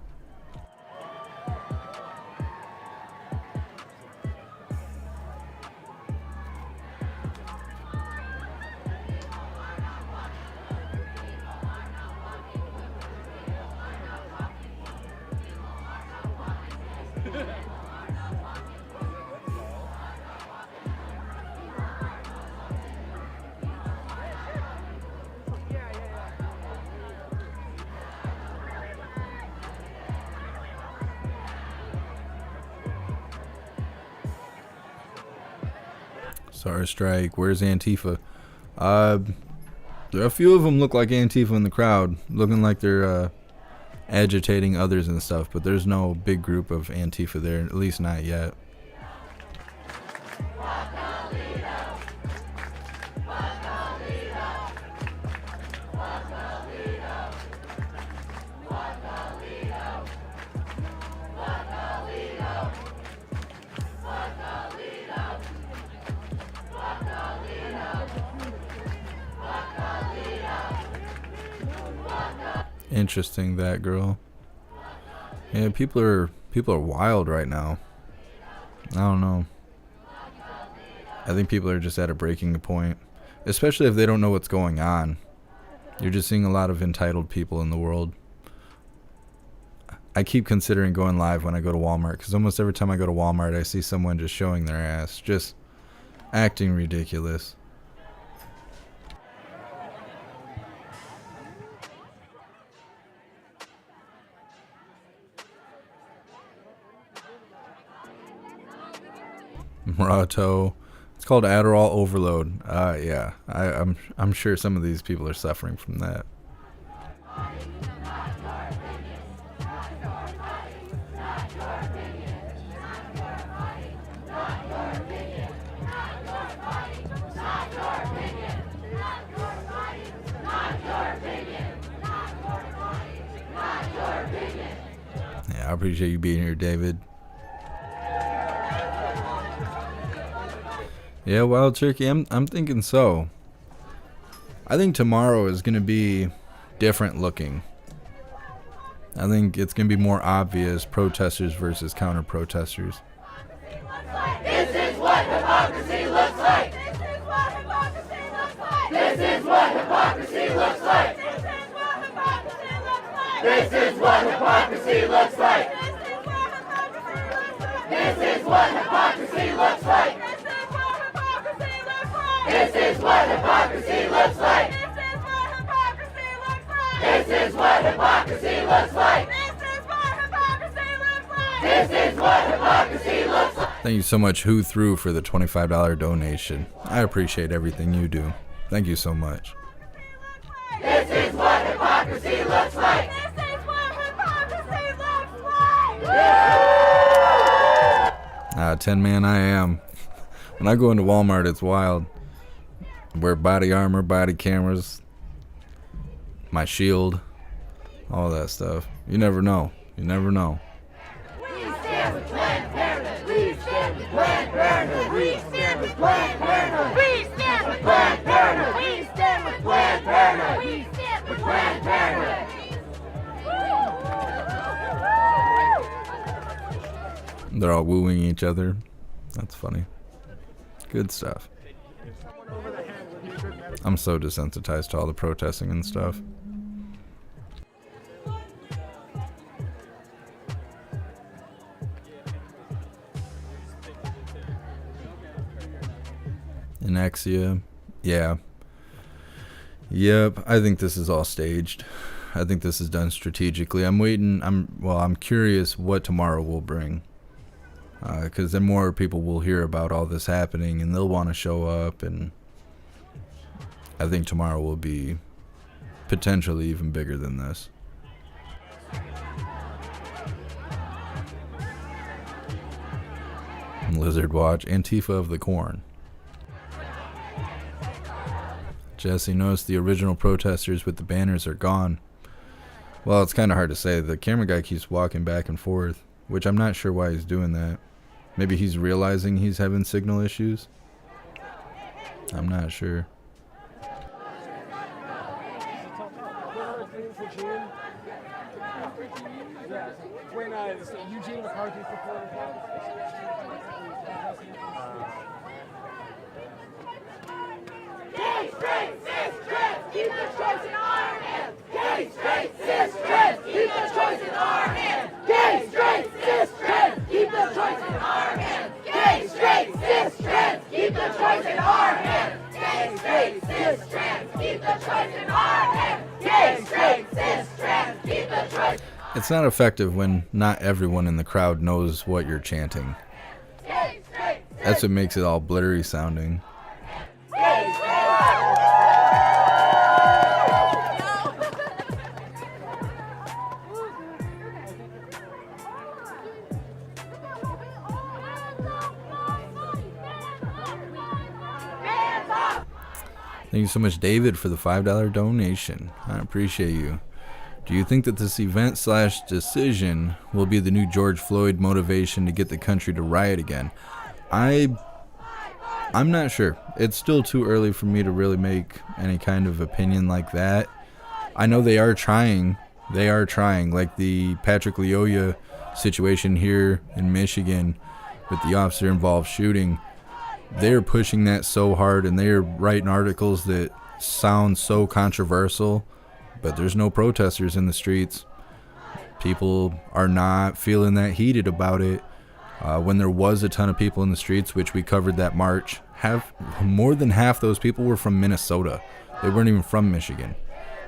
Sorry, Strike. Where's Antifa? There are a few of them look like Antifa in the crowd, looking like they're agitating others and stuff, but there's no big group of Antifa there, at least not yet. Interesting, that girl. Yeah, people are wild right now. I don't know. I think people are just at a breaking point, especially if they don't know what's going on. You're just seeing a lot of entitled people in the world. I keep considering going live when I go to Walmart, because almost every time I go to Walmart, I see someone just showing their ass, just acting ridiculous. Marato. It's called Adderall overload. Yeah, I'm sure some of these people are suffering from that. Yeah, I appreciate you being here, David. Yeah, Wild Turkey, I'm thinking so. I think tomorrow is going to be different looking. I think it's going to be more obvious protesters versus counter-protesters. This is what hypocrisy looks like. This is what hypocrisy looks like. This is what hypocrisy looks like. This is what hypocrisy looks like. This is what hypocrisy looks like. This is what hypocrisy looks like. This is what hypocrisy looks like. Thank you so much, Who Threw, for the $25 donation. I appreciate everything you do. Thank you so much. This is what hypocrisy looks like. 10 man I am. When I go into Walmart, it's wild. I wear body armor, body cameras, my shield, all that stuff. You never know. You never know. We stand with Planned Parenthood. We stand with Planned Parenthood. We stand with Planned Parenthood. We stand with Planned Parenthood. We stand with Planned Parenthood. We stand with Planned Parenthood. They're all wooing each other. That's funny. Good stuff. I'm so desensitized to all the protesting and stuff. Anexia. Yeah. Yep. I think this is all staged. I think this is done strategically. I'm curious what tomorrow will bring. Because then more people will hear about all this happening and they'll want to show up, and I think tomorrow will be potentially even bigger than this. Lizard Watch, Antifa of the Corn. Jesse, noticed the original protesters with the banners are gone. Well, it's kind of hard to say. The camera guy keeps walking back and forth, which I'm not sure why he's doing that. Maybe he's realizing he's having signal issues. I'm not sure. When Eugene McCarthy supported Gay, straight, cis, trans, keep the choice in our hands. Gay, straight, cis, trans, keep the choice in our hands. Gay, straight, cis, trans, keep the choice in our hands. Gay, straight, cis, trans, keep the choice in our hands. Gay, straight, cis, trans, keep the choice in our hands. Gay, straight, cis, trans, keep the choice. It's not effective when not everyone in the crowd knows what you're chanting. That's what makes it all blurry sounding. Thank you so much, David, for the $5 donation. I appreciate you. Do you think that this event/decision will be the new George Floyd motivation to get the country to riot again? I'm not sure. It's still too early for me to really make any kind of opinion like that. I know they are trying. They are trying. Like the Patrick Leoya situation here in Michigan with the officer-involved shooting. They're pushing that so hard, and they're writing articles that sound so controversial, but there's no protesters in the streets. People are not feeling that heated about it. When there was a ton of people in the streets, which we covered that march, more than half those people were from Minnesota. They weren't even from Michigan.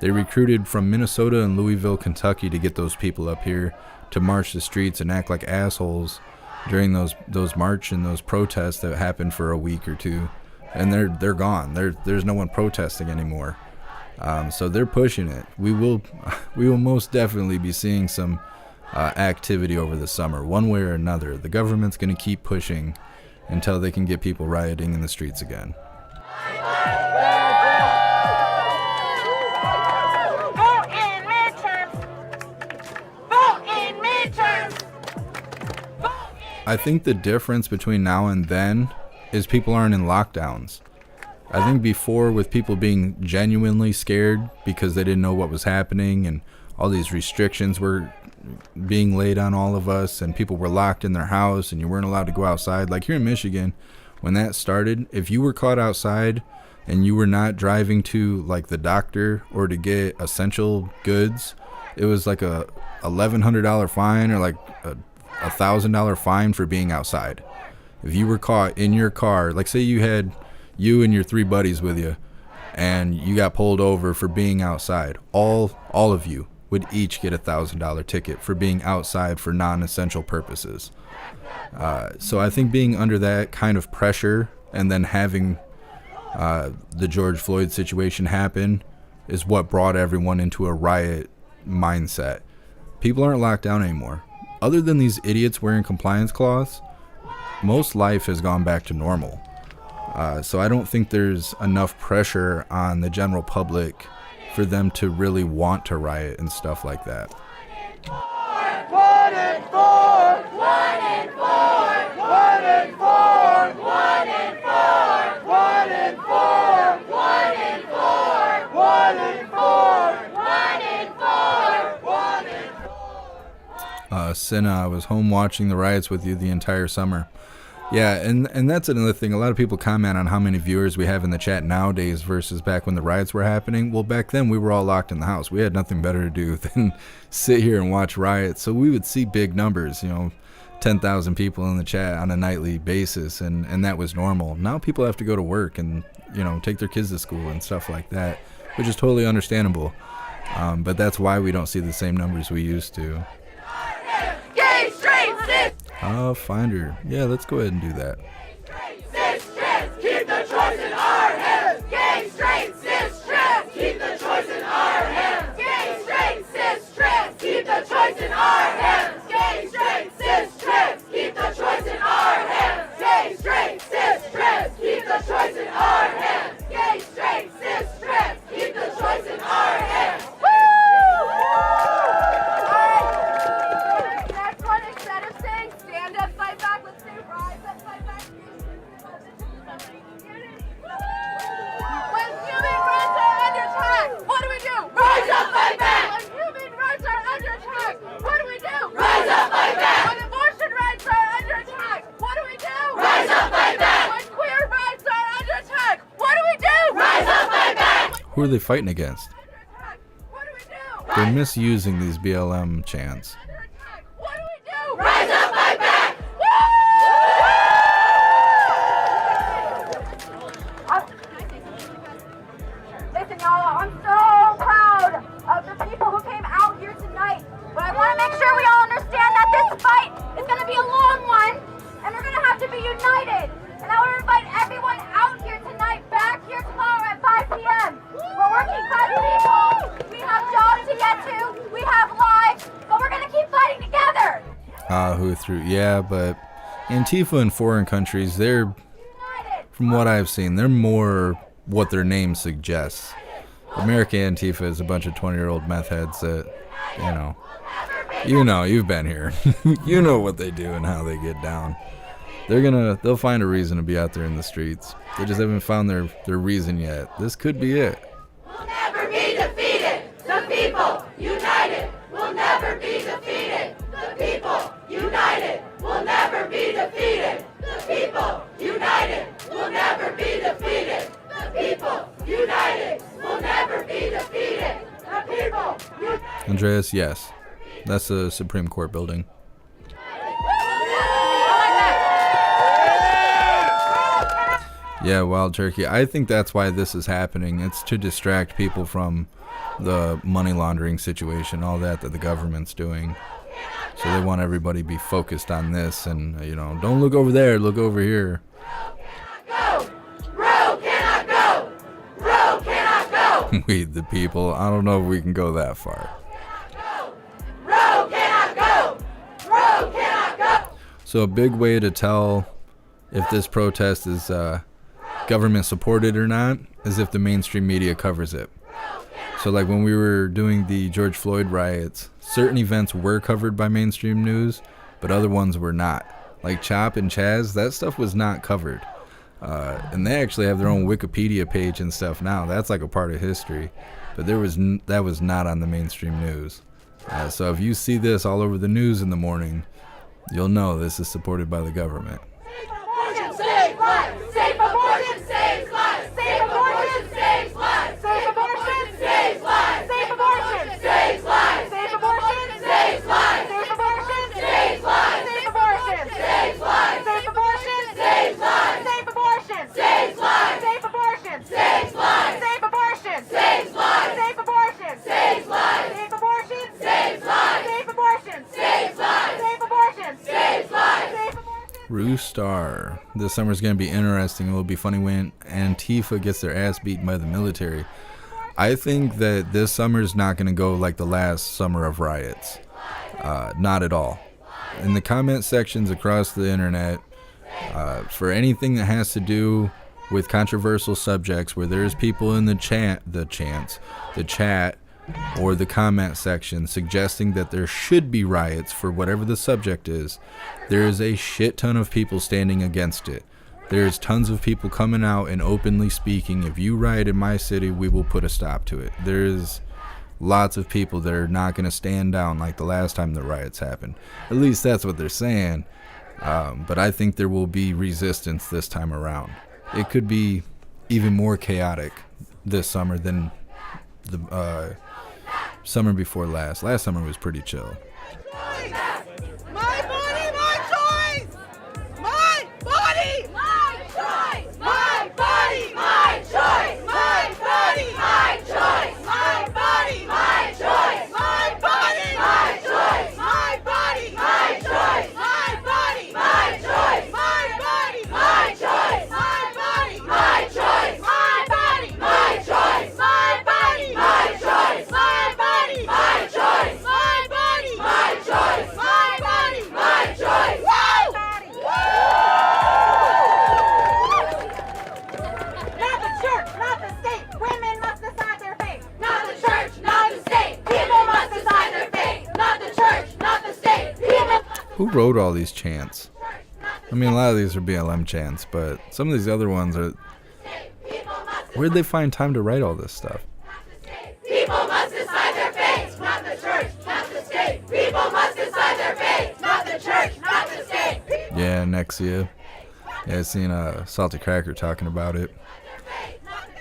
They recruited from Minnesota and Louisville, Kentucky to get those people up here to march the streets and act like assholes during those march and those protests that happened for a week or two, and they're gone. There's no one protesting anymore. So they're pushing it. We will most definitely be seeing some activity over the summer, one way or another. The government's going to keep pushing until they can get people rioting in the streets again. Vote in midterms. Vote in midterms. I think the difference between now and then is people aren't in lockdowns. I think before, with people being genuinely scared because they didn't know what was happening and all these restrictions were being laid on all of us, and people were locked in their house, and you weren't allowed to go outside. Like here in Michigan, when that started, if you were caught outside and you were not driving to like the doctor or to get essential goods, it was like a $1,100 fine or like a $1,000 fine for being outside. If you were caught in your car, like say you had you and your 3 buddies with you, and you got pulled over for being outside, all of you would each get a $1,000 ticket for being outside for non-essential purposes. So I think being under that kind of pressure and then having the George Floyd situation happen is what brought everyone into a riot mindset. People aren't locked down anymore. Other than these idiots wearing compliance cloths, most life has gone back to normal. So I don't think there's enough pressure on the general public for them to really want to riot and stuff like that. 1 and 4! 1 and 4! 1 and 4! 1 and 4! 1 and 4! 1 and 4! 1 and 4! 1 and 4! 1 and 4! Cinna, I was home watching the riots with you the entire summer. Yeah, and that's another thing. A lot of people comment on how many viewers we have in the chat nowadays versus back when the riots were happening. Well, back then we were all locked in the house. We had nothing better to do than sit here and watch riots. So we would see big numbers, 10,000 people in the chat on a nightly basis, and that was normal. Now people have to go to work and, take their kids to school and stuff like that, which is totally understandable. But that's why we don't see the same numbers we used to. Gay, straight, cis, Find her. Yeah, let's go ahead and do that. cis, trans, keep the choice in our hands. Gay, straight, cis, trans, keep the choice in our hands. Gay, straight, cis, trans, keep the choice in our hands. Gay, straight, cis, trans, keep the choice in our hands. Gay, straight, cis, trans, keep the choice in our hands. Gay, straight, cis, trans, keep the choice in our hands. Next one, instead of saying stand up, fight back, let's say rise up, fight back. When human rights are under attack, what do? Rise up, fight back! When human rights are under attack, what do? Rise up, fight back! When abortion rights are under attack, what do? Rise up, fight back! When queer rights are under attack, what do? Rise up, fight back! Who are they fighting against? What do? They're misusing these BLM chants. What do? Rise up, fight back! Listen, y'all, I'm so proud of the people who came out here tonight. But I want to make sure we all understand that this fight is going to be a long one, and we're going to have to be united. And I want to invite everyone out here tonight, back here tomorrow at 5 p.m. We're working class people. We have jobs to get to. We have lives, but we're going to keep fighting together. Yeah, but Antifa in foreign countries, they're, from what I've seen, they're more what their name suggests. American Antifa is a bunch of 20-year-old meth heads that, you've been here. You know what they do and how they get down. They'll find a reason to be out there in the streets. They just haven't found their reason yet. This could be it. We'll never be defeated. The people united will never be defeated. The people united will never be defeated. The people united will never be defeated. The people united will never be defeated. The people united. Andreas, yes. That's the Supreme Court building. Yeah, Wild Turkey. I think that's why this is happening. It's to distract people from the money laundering situation, all that the government's doing. So they want everybody to be focused on this and, don't look over there, look over here. Roe cannot go! Roe cannot go! We the people. I don't know if we can go that far. Roe cannot go! Roe cannot go! So a big way to tell if this protest is government supported or not is if the mainstream media covers it. So like when we were doing the George Floyd riots, certain events were covered by mainstream news, but other ones were not. Like Chop and Chaz, that stuff was not covered. And they actually have their own Wikipedia page and stuff now. That's like a part of history. But that was not on the mainstream news. So if you see this all over the news in the morning, you'll know this is supported by the government. Abortion saves lives! Safe abortion saves lives! Safe abortion saves lives! Safe abortion saves lives! Safe abortion saves lives! Safe abortion saves lives! Safe abortion saves lives! Safe abortion saves lives! Safe abortion saves lives! Safe abortion saves lives! Safe abortion saves lives! Safe abortion saves lives! Safe abortion saves lives! Safe abortion saves lives! Safe abortion saves lives! Safe abortion saves lives! Safe abortion. Rooster. This summer's going to be interesting. It will be funny when Antifa gets their ass beaten by the military. I think that this summer is not going to go like the last summer of riots. Not at all. In the comment sections across the internet, for anything that has to do with controversial subjects where there's people in the chat, or the comment section suggesting that there should be riots for whatever the subject is, there is a shit ton of people standing against it. There's tons of people coming out and openly speaking, if you riot in my city, we will put a stop to it. There's lots of people that are not going to stand down like the last time the riots happened. At least that's what they're saying. But I think there will be resistance this time around. It could be even more chaotic this summer than the summer before last. Last summer was pretty chill. My body, my choice! My body, my choice! My body, my choice! My body, my choice! My body, my choice! My body, my choice! My body, my choice! My body, my choice! My body, my choice! My body, my choice! My body, my choice! My body, my choice! My body, my choice! My body, my choice! My body, my choice! Woo! Not the church, not the state. Women must decide their fate. Not the church, not the state. People must decide their fate. Not the church, not the state. People. Who wrote all these chants? I mean, a lot of these are BLM chants, but some of these other ones are... Where'd they find time to write all this stuff? People must decide their fate. Not the church, not the state. People must decide their fate. Not the church, not the state. Yeah, Nexia. Yeah, I seen Salty Cracker talking about it.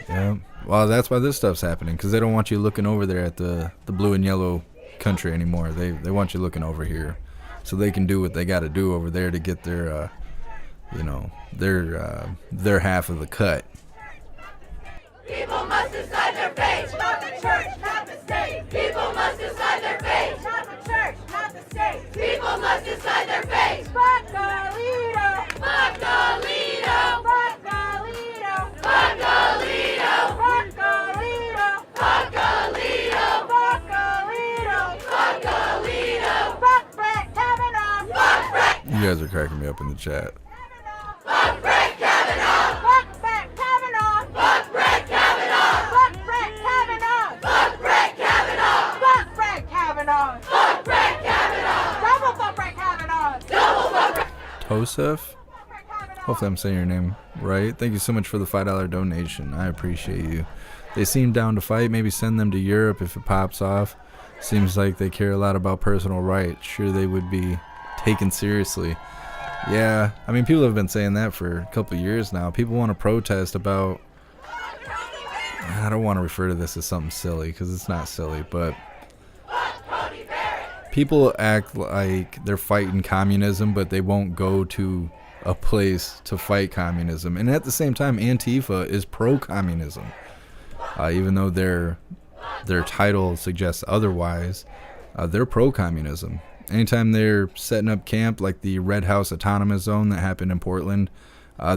Yeah. Well, that's why this stuff's happening, because they don't want you looking over there at the blue and yellow country anymore. They want you looking over here, so they can do what they got to do over there to get their, their half of the cut. People must decide their fate. Not the church, not the state. People must decide their fate. Not the church, not the state. People must decide their fate. Fuck Alito. Fuck Alito. Fuck Alito. Fuck Alito. Fuck Alito. Fuck Alito. Fuck Alito. Fuck Alito. Fuck Brett Kavanaugh. Fuck Brett. You guys are cracking me up in the chat. Fuck Brett Kavanaugh. Fuck Brett Kavanaugh. Fuck Brett Kavanaugh. Fuck Brett Kavanaugh. Fuck Brett Kavanaugh. Fuck Brett Kavanaugh. Fuck Brett Kavanaugh. Double fuck Brett Kavanaugh. Double fuck Brett. Tosef? Hopefully I'm saying your name right. Thank you so much for the $5 donation. I appreciate you. They seem down to fight. Maybe send them to Europe if it pops off. Seems like they care a lot about personal rights. Sure, they would be taken seriously. Yeah, I mean, people have been saying that for a couple of years now. People want to protest about... I don't want to refer to this as something silly, because it's not silly, but... People act like they're fighting communism, but they won't go to a place to fight communism. And at the same time, Antifa is pro-communism. Even though their title suggests otherwise, they're pro-communism. Anytime they're setting up camp, like the Red House Autonomous Zone that happened in Portland,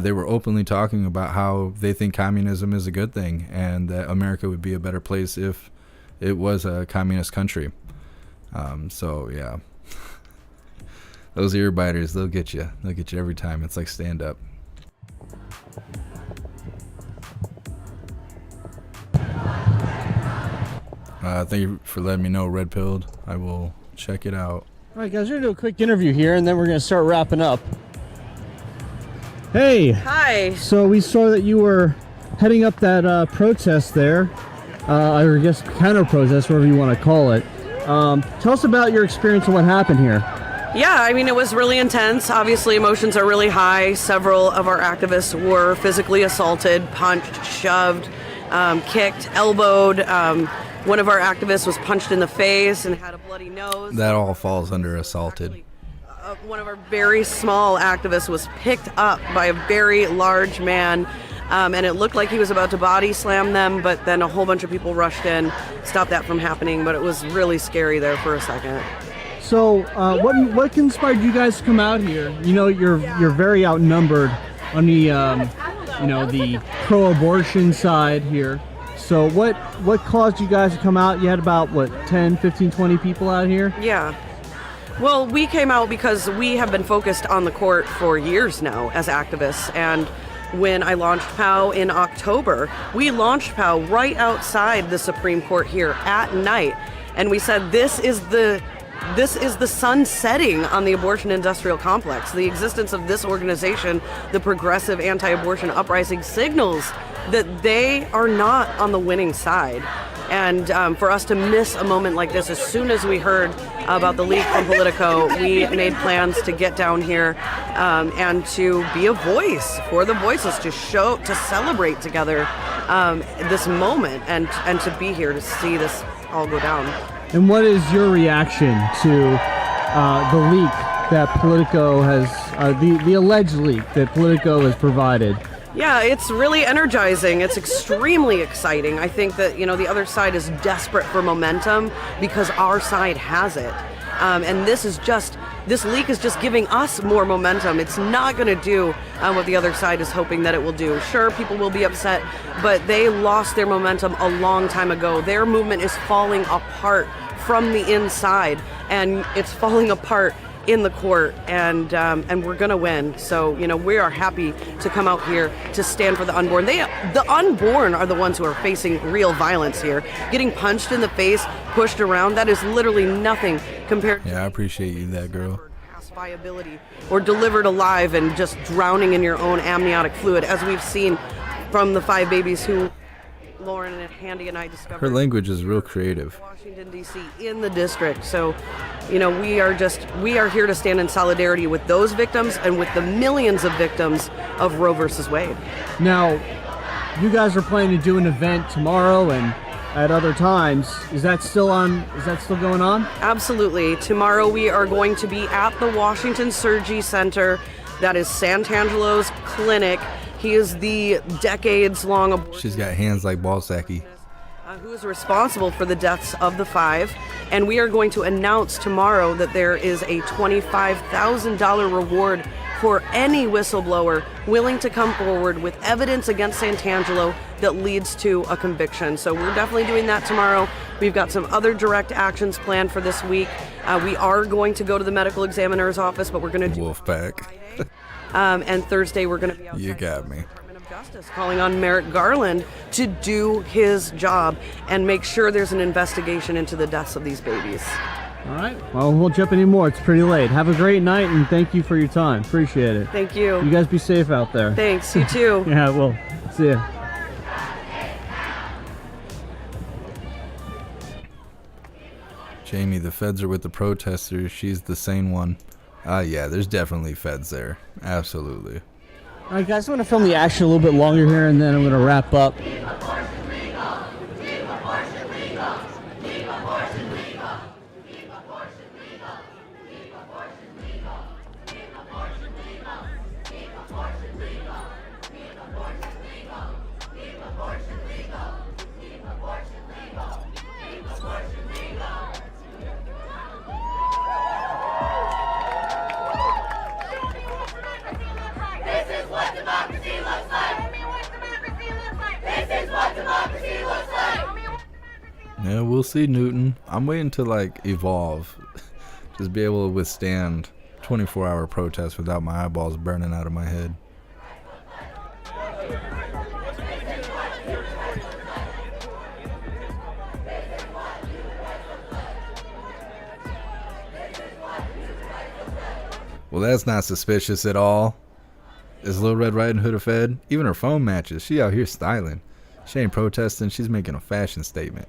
they were openly talking about how they think communism is a good thing and that America would be a better place if it was a communist country. So, yeah. Those earbiters, they'll get you. They'll get you every time. It's like stand-up. Thank you for letting me know, Red Pilled. I will check it out. All right, guys, we're going to do a quick interview here, and then we're going to start wrapping up. Hey. Hi. So we saw that you were heading up that protest there, or I guess counter-protest, whatever you want to call it. Tell us about your experience and what happened here. Yeah, I mean, it was really intense. Obviously, emotions are really high. Several of our activists were physically assaulted, punched, shoved, kicked, elbowed. One of our activists was punched in the face and had a bloody nose. That all falls under assaulted. One of our very small activists was picked up by a very large man, and it looked like he was about to body slam them, but then a whole bunch of people rushed in, stopped that from happening, but it was really scary there for a second. So, what inspired you guys to come out here? You know, you're very outnumbered on the the pro-abortion side here. So, what caused you guys to come out? You had about 10, 15, 20 people out here? Yeah. Well, we came out because we have been focused on the court for years now as activists, and when I launched POW in October, we launched POW right outside the Supreme Court here at night, and we said this is the sun setting on the abortion industrial complex. The existence of this organization, the Progressive Anti-Abortion Uprising, signals that they are not on the winning side. And for us to miss a moment like this, as soon as we heard about the leak from Politico, we made plans to get down here and to be a voice for the voiceless, to celebrate together this moment and to be here to see this all go down. And what is your reaction to the leak that Politico has, the alleged leak that Politico has provided? Yeah, it's really energizing. It's extremely exciting. I think that, the other side is desperate for momentum because our side has it. And this leak is just giving us more momentum. It's not going to do what the other side is hoping that it will do. Sure, people will be upset, but they lost their momentum a long time ago. Their movement is falling apart from the inside, and it's falling apart in the court, and we're gonna win. So we are happy to come out here to stand for the unborn. The unborn are the ones who are facing real violence here, getting punched in the face, pushed around. That is literally nothing compared. Yeah, I appreciate you, that girl. Viability or delivered alive and just drowning in your own amniotic fluid, as we've seen from the 5 babies who Lauren and Handy and I discovered. Her language is real creative. Washington, D.C. in the district. So, we are here to stand in solidarity with those victims and with the millions of victims of Roe versus Wade. Now, you guys are planning to do an event tomorrow and at other times. Is that still going on? Absolutely. Tomorrow we are going to be at the Washington Surgery Center. That is Santangelo's clinic. He is the decades-long abortion. She's got hands like Balsacki. Who is responsible for the deaths of the 5. And we are going to announce tomorrow that there is a $25,000 reward for any whistleblower willing to come forward with evidence against Santangelo that leads to a conviction. So we're definitely doing that tomorrow. We've got some other direct actions planned for this week. We are going to go to the medical examiner's office, but we're going to do Wolfpack. and Thursday we're going to be outside You got me. the Department of Justice calling on Merrick Garland to do his job and make sure there's an investigation into the deaths of these babies. All right. Well, we won't jump anymore. It's pretty late. Have a great night, and thank you for your time. Appreciate it. Thank you. You guys be safe out there. Thanks. You too. Yeah, well, see ya. Jamie, the feds are with the protesters. She's the sane one. Yeah, there's definitely feds there. Absolutely. All right, guys, I'm going to film the action a little bit longer here, and then I'm going to wrap up. Yeah, we'll see, Newton. I'm waiting to evolve. Just be able to withstand 24-hour protests without my eyeballs burning out of my head. Well, that's not suspicious at all. Is Little Red Riding Hood a fed? Even her phone matches. She out here styling. She ain't protesting. She's making a fashion statement.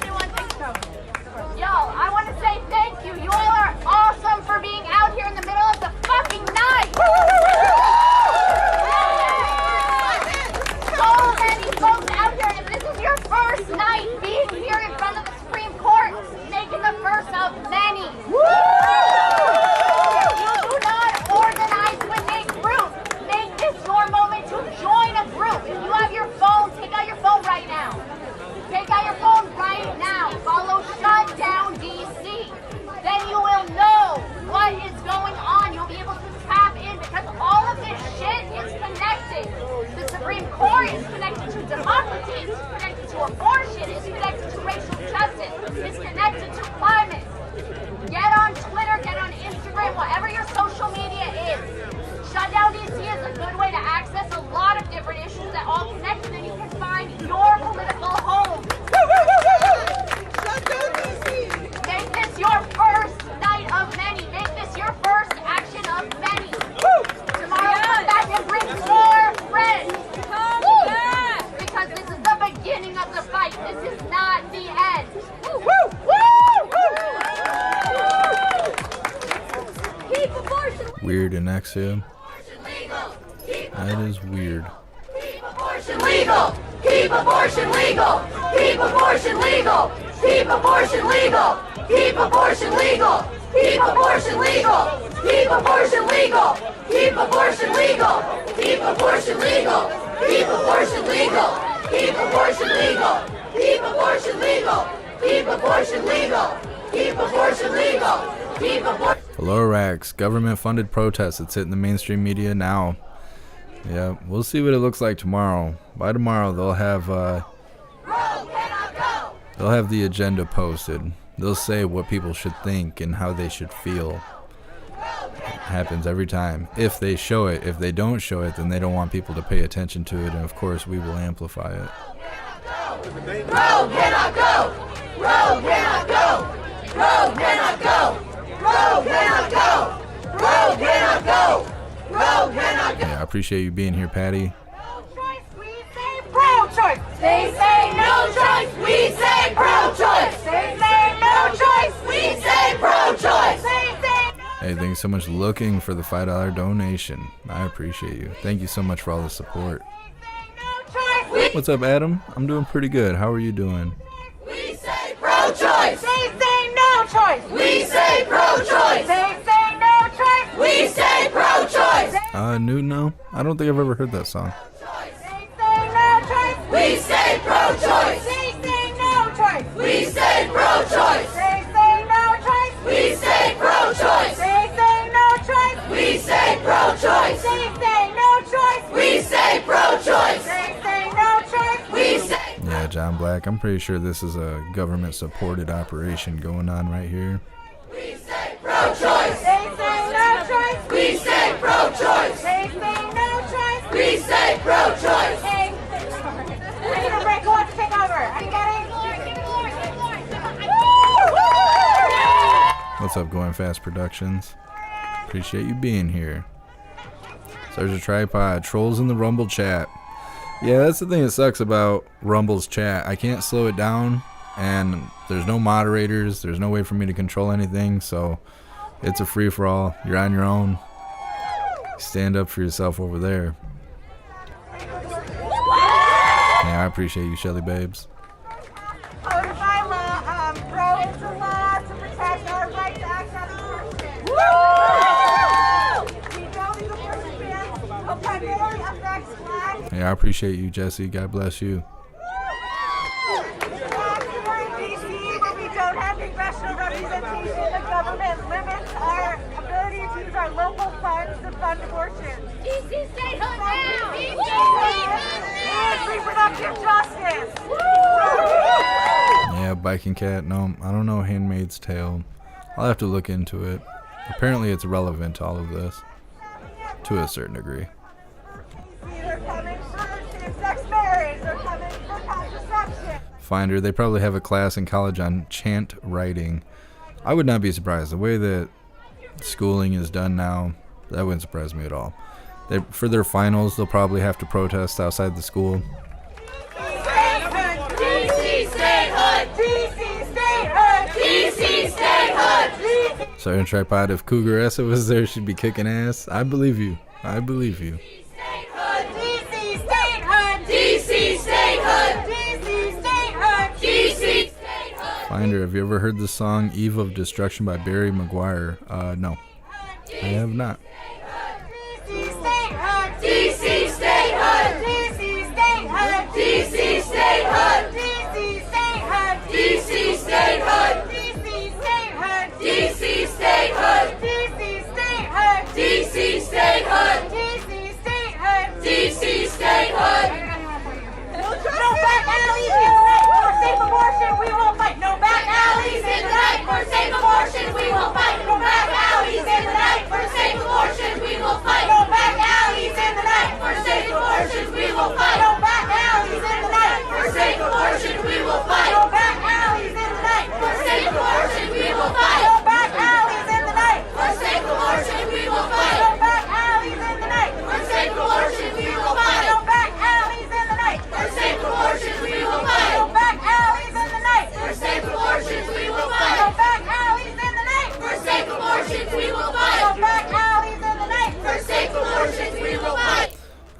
weird and exhale. That is weird. Keep abortion legal! Keep abortion legal! Keep abortion legal! Keep abortion legal! Keep abortion legal! Keep abortion legal! Keep abortion legal! Keep abortion legal! Keep abortion legal! Keep abortion legal! Keep abortion legal! Keep abortion legal! Keep abortion legal! Keep abortion legal! Keep abortion. Lorax, government-funded protests. It's hitting the mainstream media now. Yeah, we'll see what it looks like tomorrow. By tomorrow, they'll have the agenda posted. They'll say what people should think and how they should feel. It happens every time. If they show it, if they don't show it, then they don't want people to pay attention to it, and of course, we will amplify it. Roe cannot go! Roe cannot go! Roe cannot go! Roe cannot go! Roe cannot go! Roe cannot go! Yeah, I appreciate you being here, Patty. Pro-choice! They say no choice! We say pro-choice! They say no choice! We say pro-choice! They say no. Hey, thanks so much. Looking for the $5 donation. I appreciate you. Thank you so much for all the support. What's up, Adam? I'm doing pretty good. How are you doing? We say pro-choice! They say no choice! We say pro-choice! They say no choice! We say pro-choice! No. I don't think I've ever heard that song. We say pro-choice! They say no choice! We say pro-choice! They say no choice! We say pro-choice! They say no choice! We say pro-choice! They say no choice! We say pro-choice! They say no choice! We say. Yeah, John Black. I'm pretty sure this is a government-supported operation going on right here. We say pro-choice! They say no choice! We say pro-choice! They say no choice! We say pro-choice! What's up, Going Fast Productions? Appreciate you being here. There's a tripod. Trolls in the Rumble chat. Yeah, that's the thing that sucks about Rumble's chat. I can't slow it down, and there's no moderators. There's no way for me to control anything, so it's a free-for-all. You're on your own. Stand up for yourself over there. Yeah, I appreciate you, Shelly Babes. Yeah, I appreciate you, Jesse. God bless you. Yeah, Biking Cat. No, I don't know Handmaid's Tale. I'll have to look into it. Apparently it's relevant to all of this. To a certain degree. Finder, they probably have a class in college on chant writing. I would not be surprised. The way that schooling is done now, that wouldn't surprise me at all. For their finals, they'll probably have to protest outside the school. Sorry, Tripod, if Cougar Essa was there, she'd be kicking ass. I believe you. I believe you. Finder, have you ever heard the song Eve of Destruction by Barry Maguire? No. I have not. DC statehood! DC statehood! DC statehood! DC statehood! DC statehood! DC statehood! DC statehood! DC statehood! DC statehood! DC statehood! DC statehood! DC statehood! No back alleys in the night for safe abortion, we will fight. No back alleys in the night for safe abortion, we will fight. No back alleys in the night for safe abortion.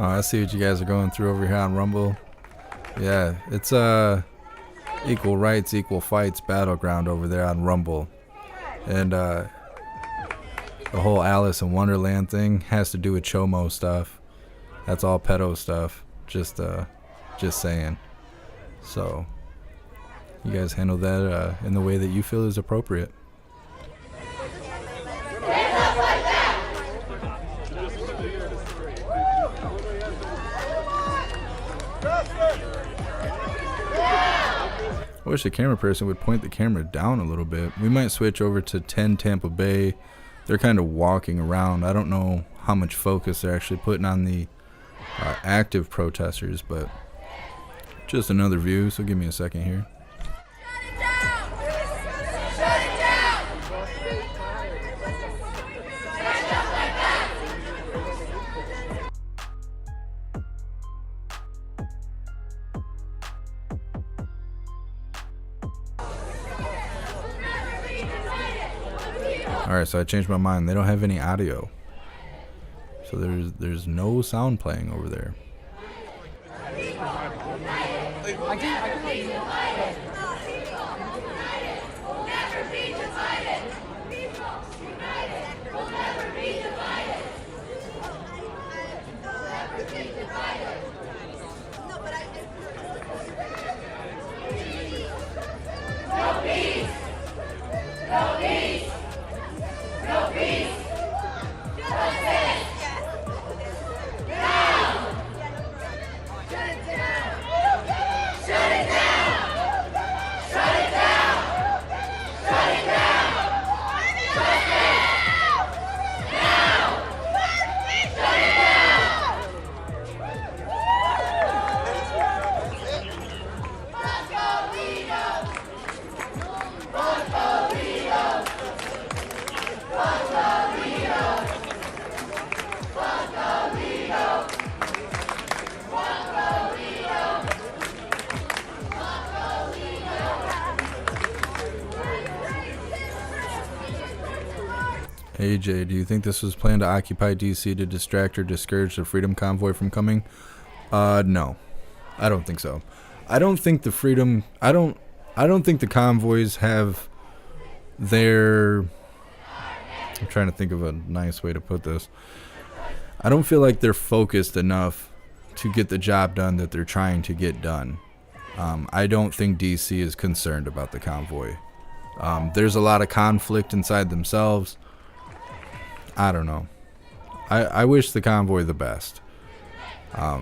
Oh, I see what you guys are going through over here on Rumble. Yeah, it's equal rights, equal fights battleground over there on Rumble. And the whole Alice in Wonderland thing has to do with Chomo stuff. That's all pedo stuff. Just saying. So you guys handle that in the way that you feel is appropriate. I wish the camera person would point the camera down a little bit. We might switch over to 10 Tampa Bay. They're kind of walking around. I don't know how much focus they're actually putting on the active protesters, but just another view, so give me a second here. Alright, so I changed my mind. They don't have any audio. So there's no sound playing over there. AJ, do you think this was planned to occupy DC to distract or discourage the Freedom Convoy from coming? No. I don't think so. I don't think the Freedom... I don't think the convoys have their... I'm trying to think of a nice way to put this. I don't feel like they're focused enough to get the job done that they're trying to get done. I don't think DC is concerned about the convoy. There's a lot of conflict inside themselves. I don't know. I wish the convoy the best. I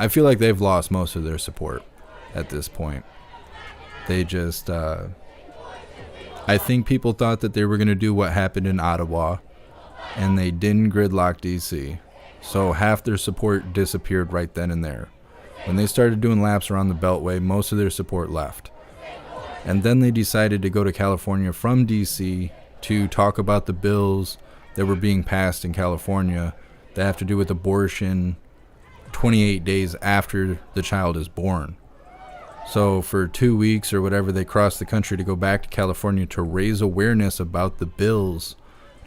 feel like they've lost most of their support at this point. They just... I think people thought that they were going to do what happened in Ottawa, and they didn't gridlock DC. So half their support disappeared right then and there. When they started doing laps around the Beltway, most of their support left. And then they decided to go to California from DC to talk about the bills that were being passed in California that have to do with abortion 28 days after the child is born. So for 2 weeks or whatever, they crossed the country to go back to California to raise awareness about the bills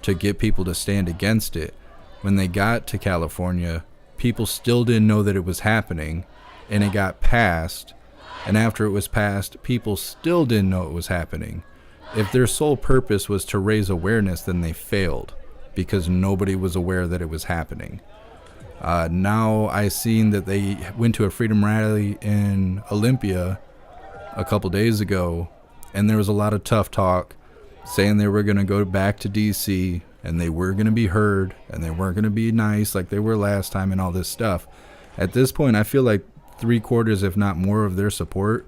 to get people to stand against it. When they got to California, people still didn't know that it was happening, and it got passed. And after it was passed, people still didn't know it was happening. If their sole purpose was to raise awareness, then they failed because nobody was aware that it was happening. Now I seen that they went to a freedom rally in Olympia a couple days ago, and there was a lot of tough talk saying they were going to go back to DC and they were going to be heard and they weren't going to be nice like they were last time and all this stuff. At this point, I feel like 3/4, if not more, of their support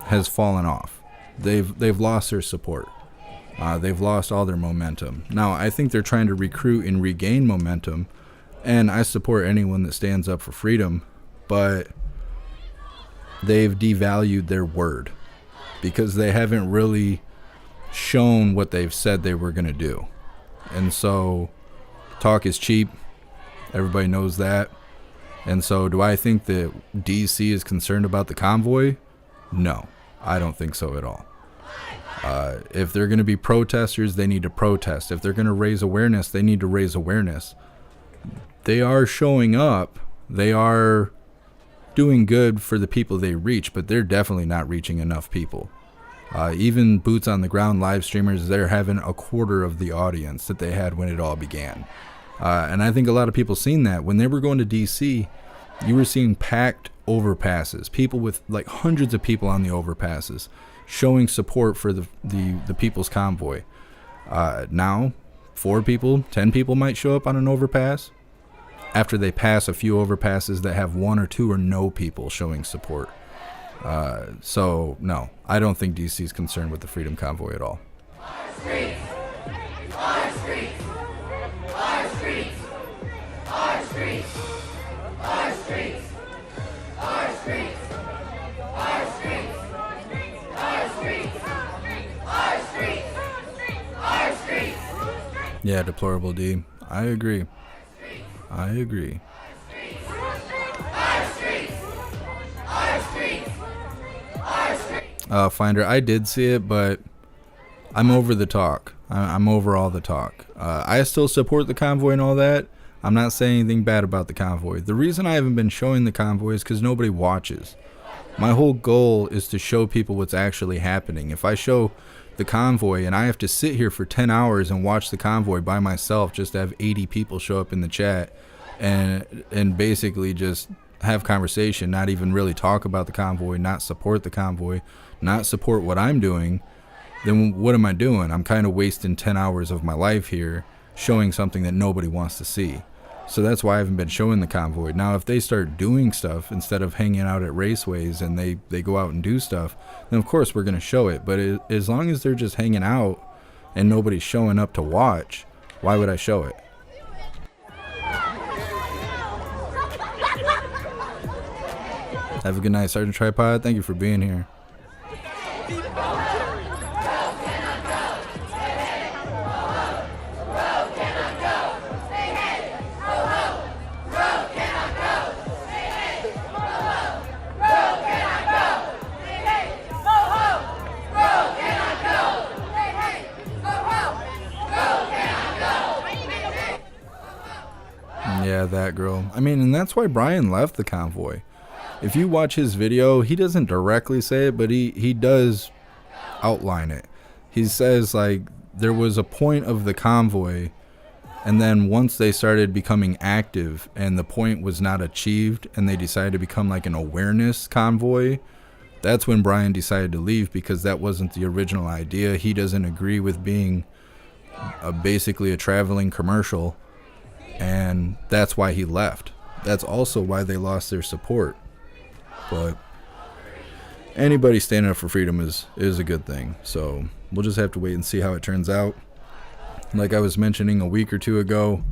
has fallen off. They've lost their support. They've lost all their momentum. Now, I think they're trying to recruit and regain momentum, and I support anyone that stands up for freedom, but they've devalued their word because they haven't really shown what they've said they were going to do. And so talk is cheap. Everybody knows that. And so do I think that DC is concerned about the convoy? No, I don't think so at all. If they're going to be protesters, they need to protest. If they're going to raise awareness, they need to raise awareness. they are showing up. They are doing good for the people they reach, but they're definitely not reaching enough people. Even boots on the ground live streamers, they're having a quarter of the audience that they had when it all began. And I think a lot of people seen that. When they were going to DC, you were seeing packed overpasses, people with like hundreds of people on the overpasses showing support for the people's convoy. Now, 4 people, 10 people might show up on an overpass after they pass a few overpasses that have 1 or 2 or no people showing support. So, no, I don't think DC is concerned with the Freedom Convoy at all. Our streets! Our streets! Our streets! Our streets! Our streets! Our streets! Our streets! Our streets! Our streets! Our streets! Yeah, deplorable D. I agree. I agree. Finder, I did see it, but I'm over the talk. I'm over all the talk. I still support the convoy and all that. I'm not saying anything bad about the convoy. The reason I haven't been showing the convoy is because nobody watches. My whole goal is to show people what's actually happening. If I show the convoy and I have to sit here for 10 hours and watch the convoy by myself just to have 80 people show up in the chat and basically just have conversation, not even really talk about the convoy, not support the convoy, not support what I'm doing, then what am I doing? I'm kind of wasting 10 hours of my life here showing something that nobody wants to see. So that's why I haven't been showing the convoy. Now, if they start doing stuff instead of hanging out at raceways and they go out and do stuff, then of course we're going to show it. But as long as they're just hanging out and nobody's showing up to watch, why would I show it? Have a good night, Sergeant Tripod. Thank you for being here. Yeah, that girl. I mean, and that's why Brian left the convoy. If you watch his video, he doesn't directly say it, but he does outline it. He says, like, there was a point of the convoy, and then once they started becoming active and the point was not achieved and they decided to become like an awareness convoy, that's when Brian decided to leave, because that wasn't the original idea. He doesn't agree with being basically a traveling commercial, and that's why he left. That's also why they lost their support. But anybody standing up for freedom is a good thing. So we'll just have to wait and see how it turns out. Like I was mentioning a week or two ago,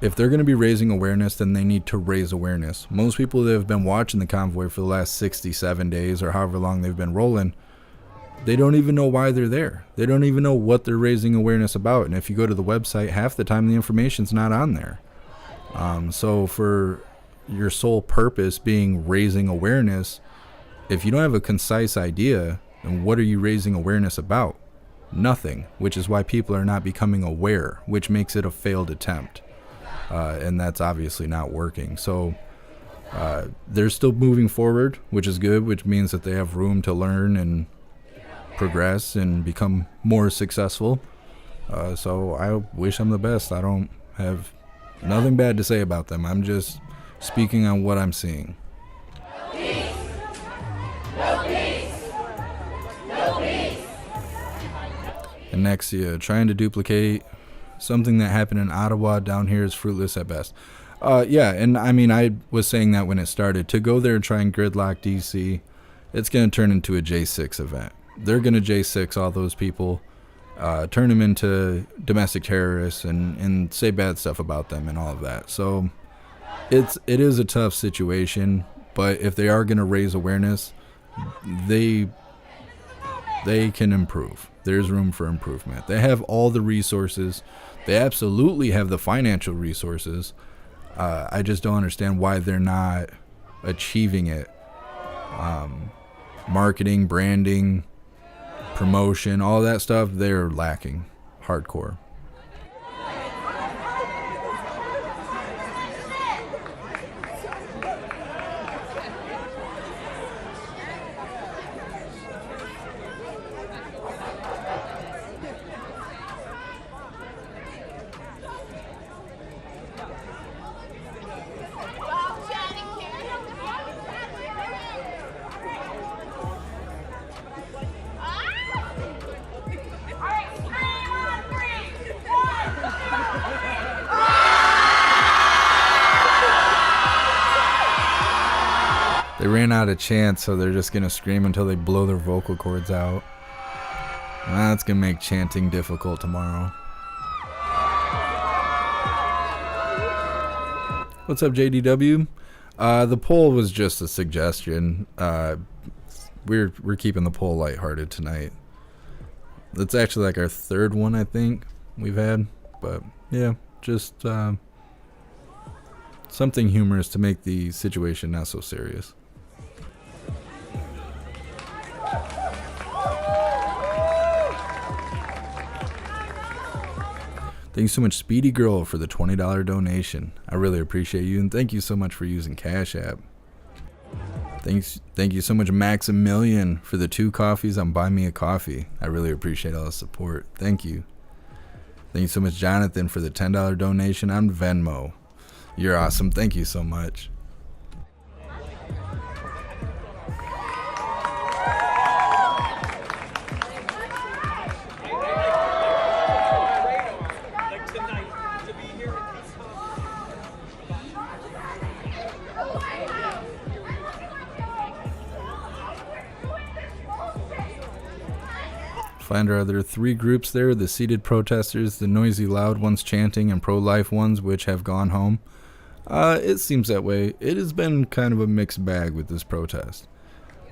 if they're going to be raising awareness, then they need to raise awareness. Most people that have been watching the convoy for the last 67 days or however long they've been rolling, they don't even know why they're there. They don't even know what they're raising awareness about. And if you go to the website, half the time the information's not on there. So for your sole purpose being raising awareness, if you don't have a concise idea, then what are you raising awareness about? Nothing, which is why people are not becoming aware, which makes it a failed attempt. And that's obviously not working. So they're still moving forward, which is good, which means that they have room to learn and progress and become more successful. So I wish them the best. I don't have nothing bad to say about them. I'm just speaking on what I'm seeing. Peace. No peace. No peace. And next, trying to duplicate something that happened in Ottawa down here is fruitless at best. Yeah, and I mean, I was saying that when it started. To go there and try and gridlock DC, it's going to turn into a J6 event. They're going to J6 all those people, turn them into domestic terrorists and say bad stuff about them and all of that. So it is a tough situation, but if they are going to raise awareness, they can improve. There's room for improvement. They have all the resources. They absolutely have the financial resources. I just don't understand why they're not achieving it. Marketing, branding, promotion, all that stuff, they're lacking hardcore. ran out of chants, so they're just gonna scream until they blow their vocal cords out. That's gonna make chanting difficult tomorrow. What's up, JDW? The poll was just a suggestion. We're keeping the poll lighthearted tonight. That's actually like our third one, I think, we've had. But yeah, just something humorous to make the situation not so serious. Thank you so much, Speedy Girl, for the $20 donation. I really appreciate you, and thank you so much for using Cash App. Thank you so much, Maximilian, for the 2 coffees on Buy Me a Coffee. I really appreciate all the support. Thank you. Thank you so much, Jonathan, for the $10 donation on Venmo. You're awesome. Thank you so much. Finder, there are 3 groups there: the seated protesters, the noisy loud ones chanting, and pro-life ones which have gone home. It seems that way. It has been kind of a mixed bag with this protest.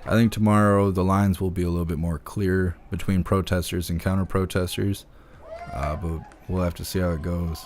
I think tomorrow the lines will be a little bit more clear between protesters and counter-protesters, but we'll have to see how it goes.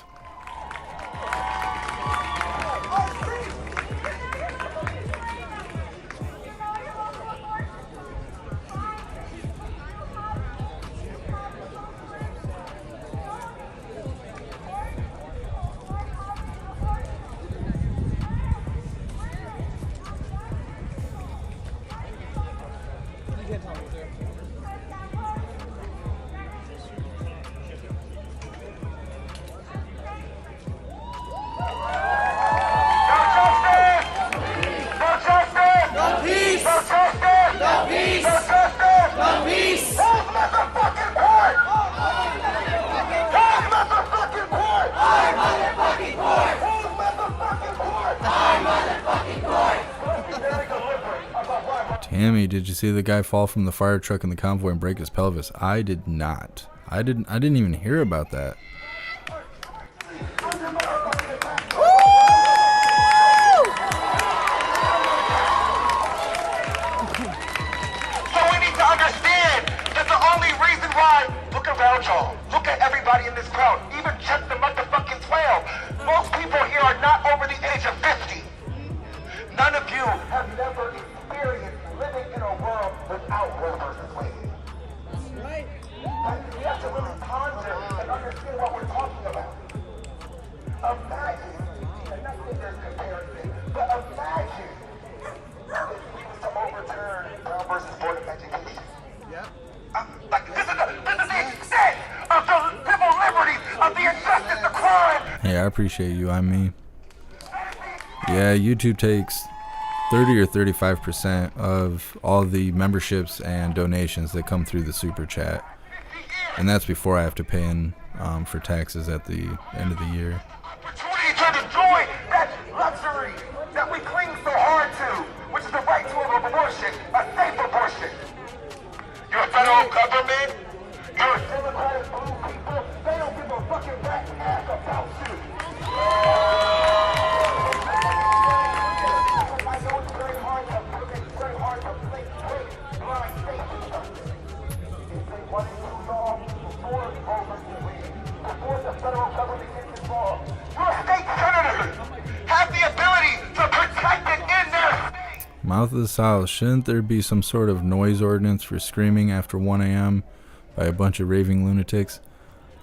Tammy, did you see the guy fall from the fire truck in the convoy and break his pelvis? I did not. I didn't even hear about that. So we need to understand that the only reason why, look around y'all, look at everybody in this crowd, even check the motherfucking 12. Most people here are not over the age of 50. None of you have never experienced living in a world without Roe versus Wade. That's right. We have to really ponder and understand what we're talking about. Imagine, and not that there's comparison, but imagine if we was to overturn Roe versus Board of Education. Yeah. Like this is the extent of the civil liberties, of the injustice, the crime. Hey, I appreciate you. I'm me. Yeah, YouTube takes 30 or 35% of all the memberships and donations that come through the super chat, and that's before I have to pay in for taxes at the end of the year. Opportunity to enjoy that luxury that we cling so hard to, which is the right to an abortion, a safe abortion. Your federal government, your Democratic blue people, they don't give a fucking rat's ass about you. I know it's very hard to think straight, blind faces. If they wanted to law before Roe versus Wade, before the federal government gets involved, your state senators have the ability to protect it in their state. Mouth of the South, shouldn't there be some sort of noise ordinance for screaming after 1 a.m. by a bunch of raving lunatics?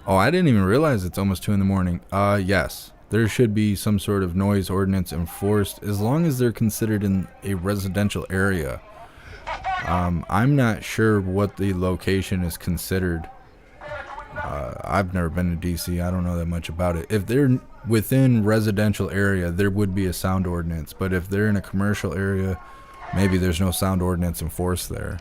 Oh, I didn't even realize it's almost 2 in the morning. Yes. There should be some sort of noise ordinance enforced as long as they're considered in a residential area. I'm not sure what the location is considered. I've never been to DC. I don't know that much about it. If they're within residential area, there would be a sound ordinance. But if they're in a commercial area, maybe there's no sound ordinance enforced there.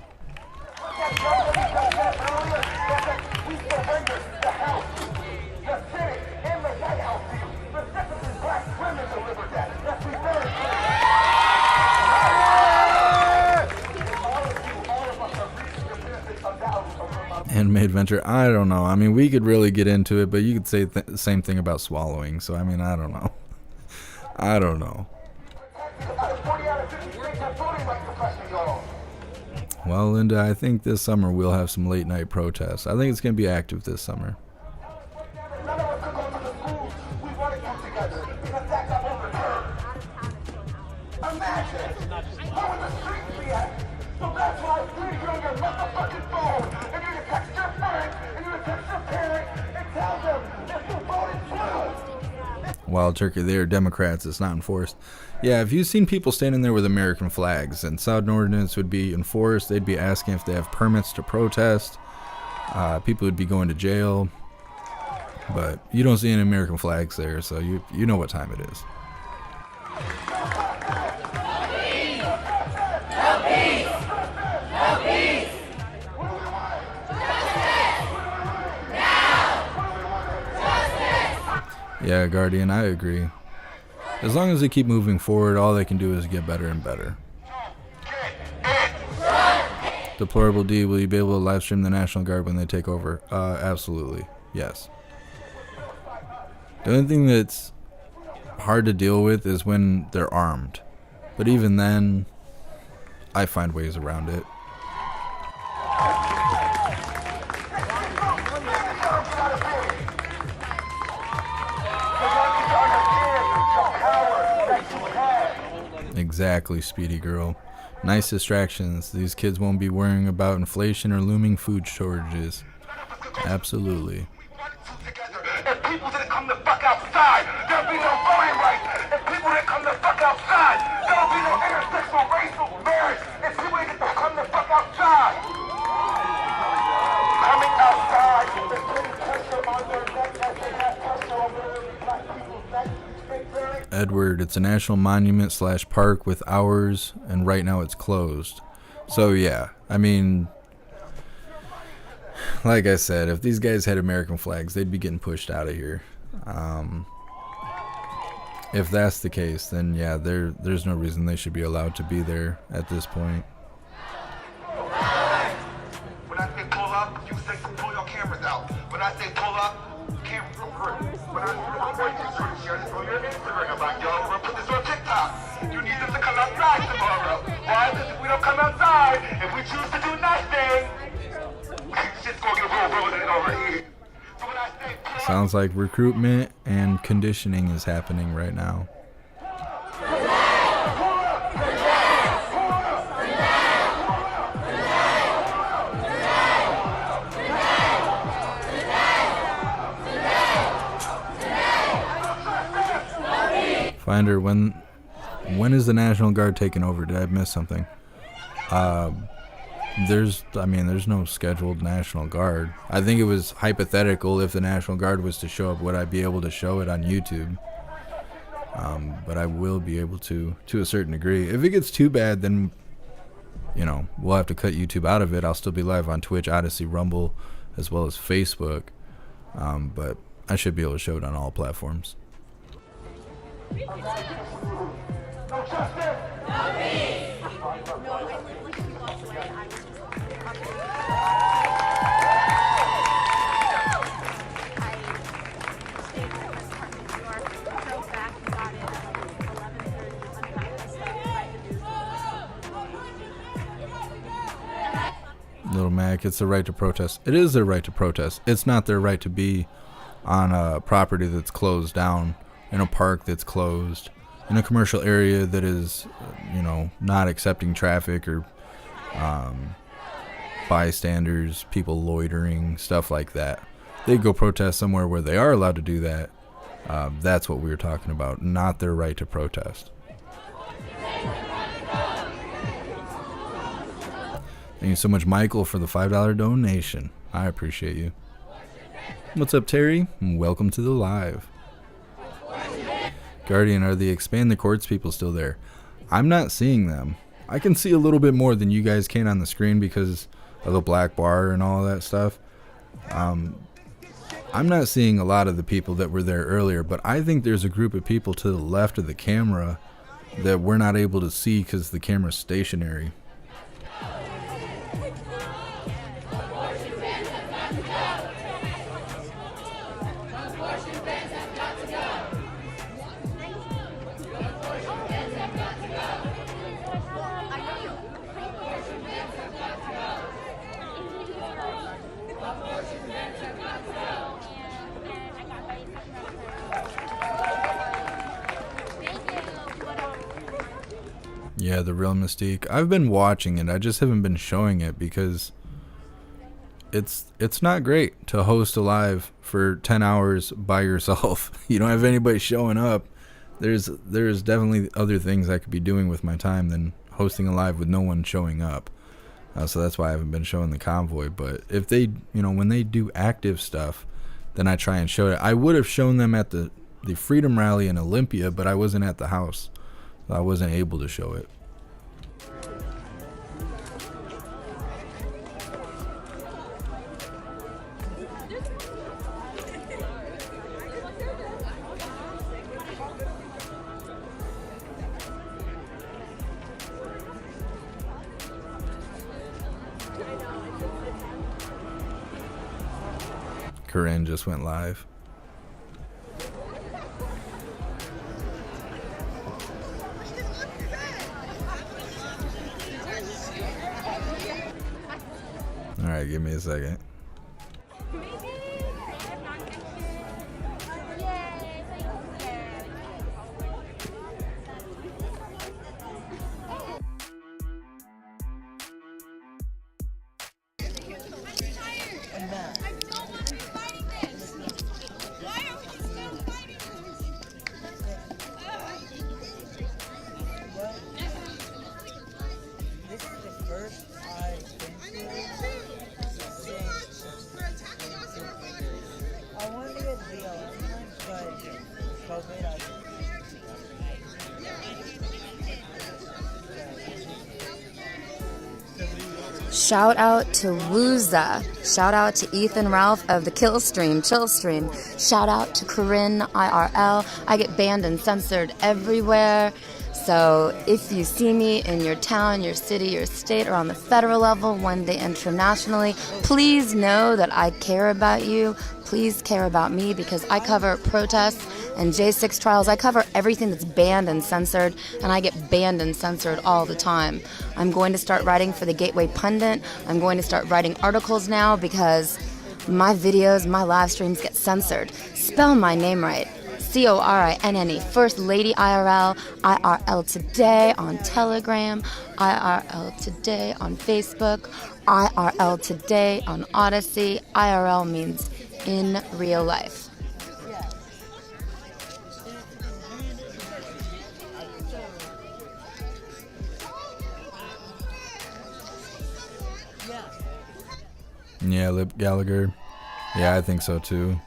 Handmade venture. I don't know. I mean, we could really get into it, but you could say the same thing about swallowing. So, I mean, I don't know. I don't know. Well, Linda, I think this summer we'll have some late night protests. I think it's going to be active this summer. Wild turkey, they are Democrats. It's not enforced. Yeah, if you've seen people standing there with American flags and Southern ordinance would be enforced, they'd be asking if they have permits to protest. People would be going to jail. But you don't see any American flags there, so you know what time it is. Yeah, Guardian, I agree. As long as they keep moving forward, all they can do is get better and better. Deplorable D, will you be able to live stream the National Guard when they take over? Absolutely, yes. The only thing that's hard to deal with is when they're armed. But even then, I find ways around it. Exactly, Speedy Girl. Nice distractions. These kids won't be worrying about inflation or looming food shortages. Absolutely. If people didn't come the fuck outside, there'll be no voting rights. If people didn't come the fuck outside, there'll be no intersexual racial marriage. If people didn't come the fuck outside. Coming outside is putting pressure on their neck as they have pressure over black people's necks. Edward, it's a national monument / park with hours, and right now it's closed. So yeah, I mean, like I said, if these guys had American flags, they'd be getting pushed out of here. If that's the case, then yeah, there's no reason they should be allowed to be there at this point. When I say pull up, you say pull your cameras out. When I say pull up, cameras go through. When I say share this on your Instagram, like, yo, we're gonna put this on TikTok. You need them to come outside tomorrow. Why? Because if we don't come outside, if we choose to do nothing, shit's gonna get real over here. So when I say pull up, Sounds like recruitment and conditioning is happening right now. Finder, when is the National Guard taking over? Did I miss something? There's no scheduled National Guard. I think it was hypothetical. If the National Guard was to show up, would I be able to show it on YouTube? But I will be able to a certain degree. If it gets too bad, then, we'll have to cut YouTube out of it. I'll still be live on Twitch, Odyssey, Rumble, as well as Facebook. But I should be able to show it on all platforms. no justice, no peace. Little Mac, it's their right to protest. It is their right to protest. It's not their right to be on a property that's closed down, in a park that's closed, in a commercial area that is, not accepting traffic or bystanders, people loitering, stuff like that. They go protest somewhere where they are allowed to do that. That's what we were talking about, not their right to protest. Thank you so much, Michael, for the $5 donation. I appreciate you. What's up, Terry? Welcome to the live. Guardian, are the Expand the Courts people still there? I'm not seeing them. I can see a little bit more than you guys can on the screen because of the black bar and all that stuff. I'm not seeing a lot of the people that were there earlier, but I think there's a group of people to the left of the camera that we're not able to see because the camera's stationary. Yeah, the real Mystique. I've been watching it. I just haven't been showing it because it's not great to host a live for 10 hours by yourself. You don't have anybody showing up. There's definitely other things I could be doing with my time than hosting a live with no one showing up. So that's why I haven't been showing the convoy. But if they, when they do active stuff, then I try and show it. I would have shown them at the Freedom Rally in Olympia, but I wasn't at the house. So I wasn't able to show it. Corinne just went live. All right, give me a second. Shout out to Wooza. Shout out to Ethan Ralph of the Chill Stream. Shout out to Corinne IRL. I get banned and censored everywhere. So if you see me in your town, your city, your state, or on the federal level, one day internationally, please know that I care about you. Please care about me because I cover protests and J6 trials. I cover everything that's banned and censored, and I get banned and censored all the time. I'm going to start writing for the Gateway Pundit. I'm going to start writing articles now because my videos, my live streams get censored. Spell my name right. CORINNE, First Lady IRL, IRL Today on Telegram, IRL Today on Facebook, IRL Today on Odyssey. IRL means in real life. Yeah, Lip Gallagher. Yeah, I think so too.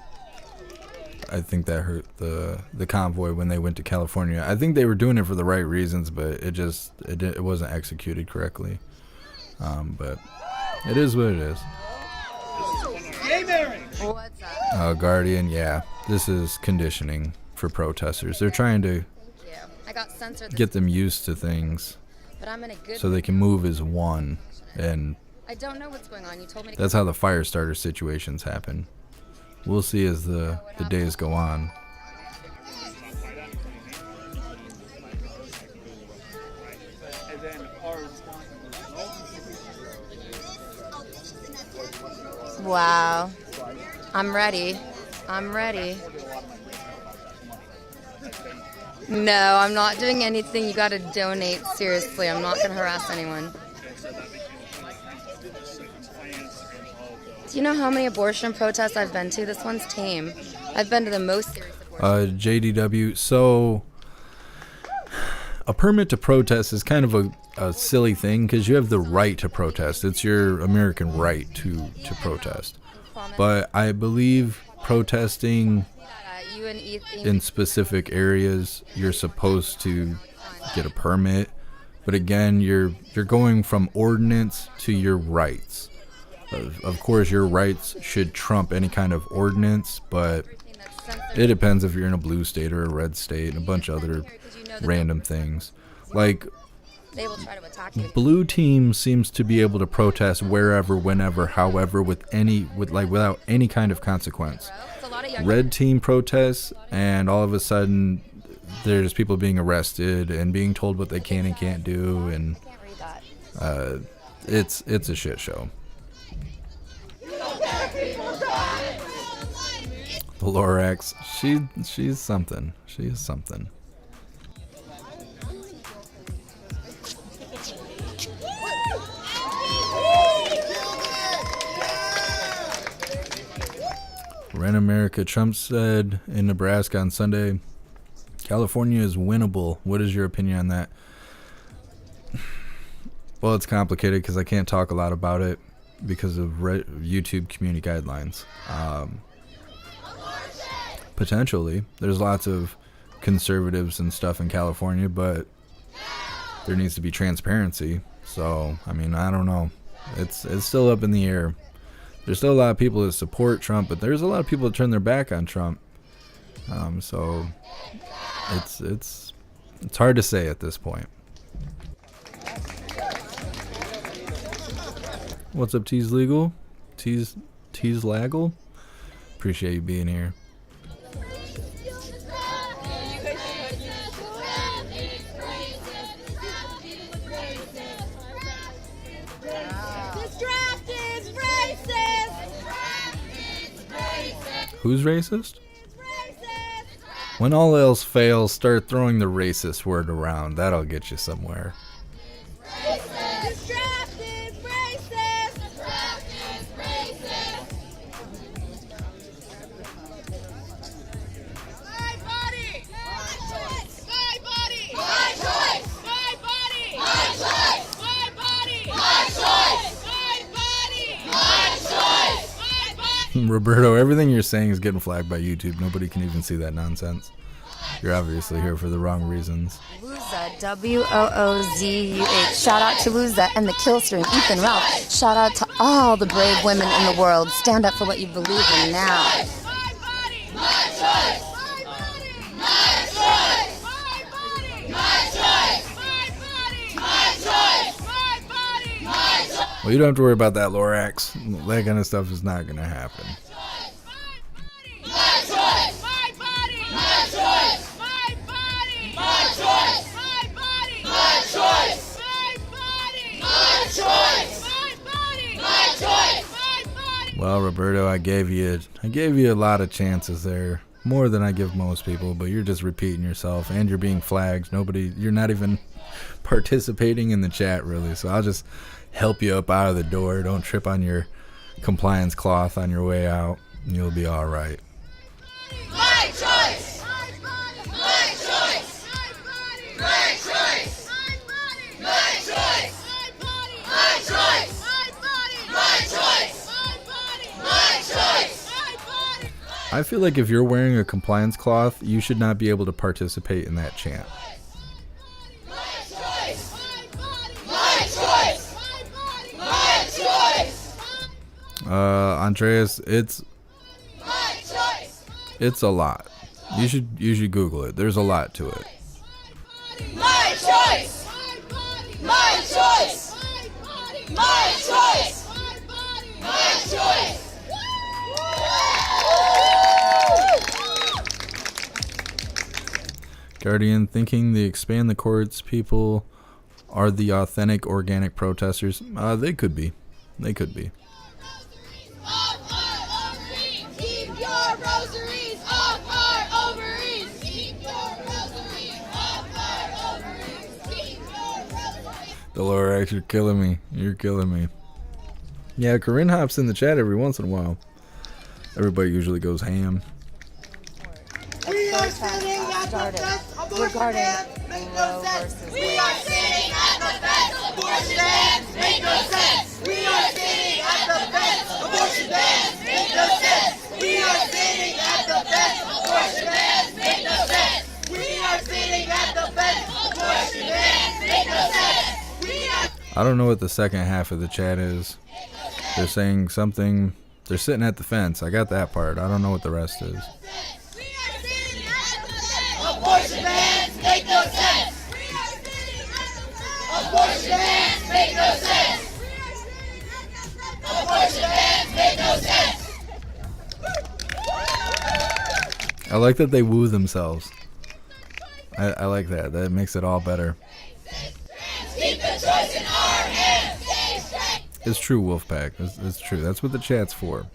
I think that hurt the convoy when they went to California. I think they were doing it for the right reasons, but it wasn't executed correctly. But it is what it is. What's up? Guardian, yeah. This is conditioning for protesters. They're trying to I got censored get them used to things but I'm in a good so they can move as one. And I don't know what's going on. You told me to that's how the fire starter situations happen. We'll see as the days go on. Wow. I'm ready. No, I'm not doing anything. You gotta donate. Seriously, I'm not gonna harass anyone. Do you know how many abortion protests I've been to? This one's tame. I've been to the most serious abortion. JDW, so a permit to protest is kind of a silly thing because you have the right to protest. It's your American right to protest. But I believe protesting in specific areas, you're supposed to get a permit. But again, you're going from ordinance to your rights. Of course, your rights should trump any kind of ordinance, but it depends if you're in a blue state or a red state and a bunch of other random things. Like, blue team seems to be able to protest wherever, whenever, however, without any kind of consequence. Red team protests, and all of a sudden, there's people being arrested and being told what they can and can't do, and it's a shit show. Lorax, she's something. She is something. Rent America. Trump said in Nebraska on Sunday, California is winnable. What is your opinion on that? Well, it's complicated because I can't talk a lot about it because of YouTube community guidelines. Potentially, there's lots of conservatives and stuff in California, but there needs to be transparency. So, I mean, I don't know. It's still up in the air. There's still a lot of people that support Trump, but there's a lot of people that turn their back on Trump. So it's hard to say at this point. What's up, Tease Legal? Tease Laggle? Appreciate you being here. Who's racist? When all else fails, start throwing the racist word around. That'll get you somewhere. Roberto, everything you're saying is getting flagged by YouTube. Nobody can even see that nonsense. You're obviously here for the wrong reasons. Wooza, W-O-O-Z-U-H. Shout out to Wooza and the Killstream, Ethan Ralph. Shout out to all the brave women in the world. Stand up for what you believe in now. Well, you don't have to worry about that, Lorax. That kind of stuff is not going to happen. Well, Roberto, I gave you a lot of chances there. More than I give most people, but you're just repeating yourself and you're being flagged. You're not even participating in the chat really. So I'll just help you up out of the door. Don't trip on your compliance cloth on your way out, and you'll be all right. My choice. My choice. My choice. My choice. My choice. My choice. My choice. I feel like if you're wearing a compliance cloth, you should not be able to participate in that chant. Andreas, it's a lot. You should Google it. There's a lot to it. My choice. My choice. My choice. My choice. Guardian, thinking the expand the courts people are the authentic organic protesters. They could be. They could be. Keep your rosaries off our ovaries. Keep your rosaries off our ovaries. Keep your rosaries. The Lorax, you're killing me. You're killing me. Yeah, Corinne hops in the chat every once in a while. Everybody usually goes ham. We are sitting at the fence. Abortion bans make no sense. We are sitting at the fence. Abortion bans make no sense. We are sitting at the fence. Abortion bans make no sense. We are sitting at the fence. Abortion bans make no sense. We are sitting at the fence. Abortion bans make no sense. I don't know what the second half of the chat is. They're saying something. They're sitting at the fence. I got that part. I don't know what the rest is. Abortion bans make no sense. Abortion bans make no sense. Abortion bans make no sense. I like that they woo themselves. I like that. That makes it all better. Keep the choice in our hands. It's true, Wolfpack. It's true. That's what the chat's for.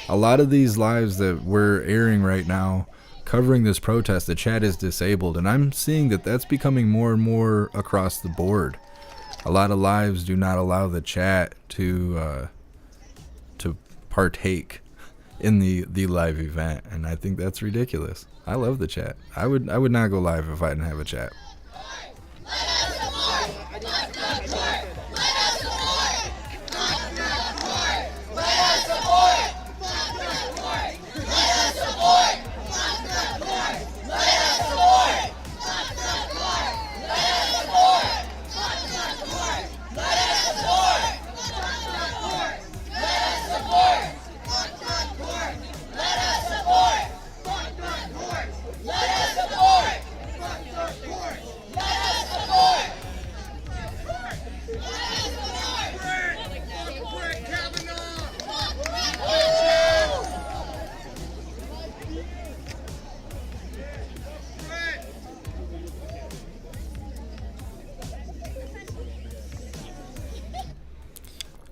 A lot of these lives that we're airing right now, covering this protest, the chat is disabled, and I'm seeing that that's becoming more and more across the board. A lot of lives do not allow the chat to partake in the live event, and I think that's ridiculous. I love the chat. I would not go live if I didn't have a chat.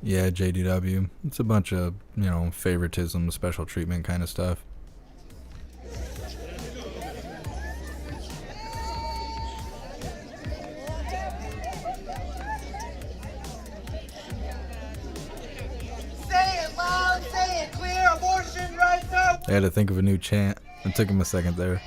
Yeah, JDW. It's a bunch of, favoritism, special treatment kind of stuff. Say it loud, say it clear, abortion rights are... I had to think of a new chant. It took him a second there.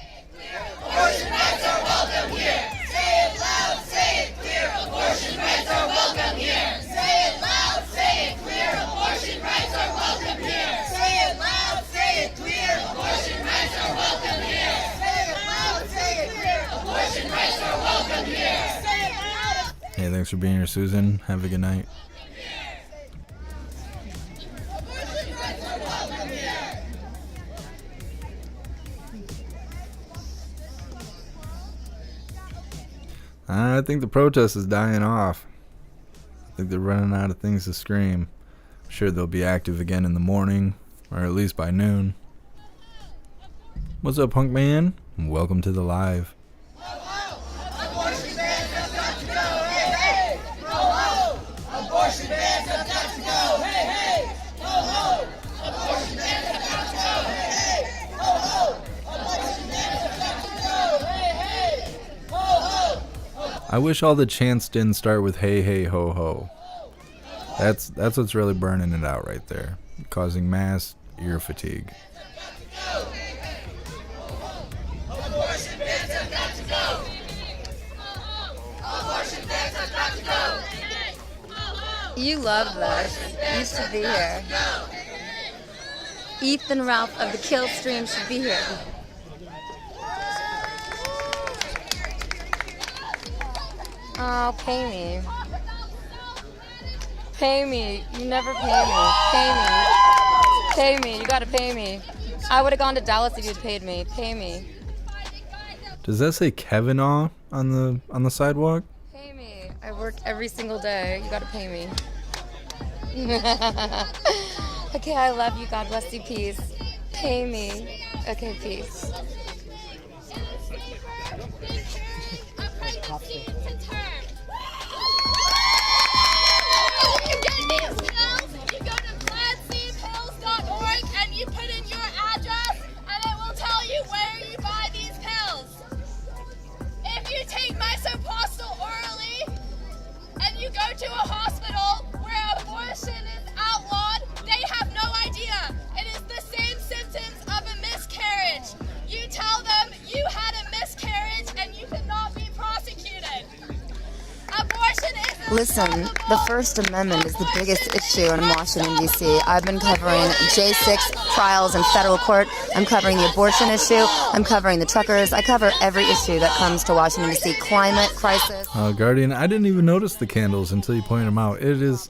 Abortion rights are welcome here. Say it loud, say it clear, abortion rights are welcome here. Say it loud, say it clear, abortion rights are welcome here. Say it loud, say it clear, abortion rights are welcome here. Say it loud, say it clear, abortion rights are welcome here. Say it loud. Hey, thanks for being here, Susan. Have a good night. Abortion rights are welcome here. I think the protest is dying off. I think they're running out of things to scream. I'm sure they'll be active again in the morning, or at least by noon. What's up, punk man? Welcome to the live. Abortion bans have got to go, hey, hey! Ho, ho! Abortion bans have got to go, hey, hey! Ho, ho! Abortion bans have got to go, hey, hey! Ho, ho! Abortion bans have got to go, hey, hey! Ho, ho! I wish all the chants didn't start with hey, hey, ho, ho. That's what's really burning it out right there, causing mass ear fatigue. Abortion bans have got to go! Abortion bans have got to go! You love this. You should be here. Ethan Ralph of the Kill Stream should be here. Oh, pay me. Pay me. You never pay me. Pay me. Pay me. You gotta pay me. I would have gone to Dallas if you'd paid me. Pay me. Does that say Kavanaugh on the sidewalk? Pay me. I work every single day. You gotta pay me. Okay, I love you. God bless you. Peace. Pay me. Okay, peace. And you put in your address and it will tell you where you buy these pills. If you take misoprostol orally and you go to a hospital where abortion is outlawed, they have no idea. It is the same symptoms of a miscarriage. You tell them you had a miscarriage and you cannot be prosecuted. Abortion is Listen, the First Amendment is the biggest issue in Washington, D.C. I've been covering J6 trials in federal court. I'm covering the abortion issue. I'm covering the truckers. I cover every issue that comes to Washington, D.C. Climate crisis. Guardian, I didn't even notice the candles until you pointed them out. It is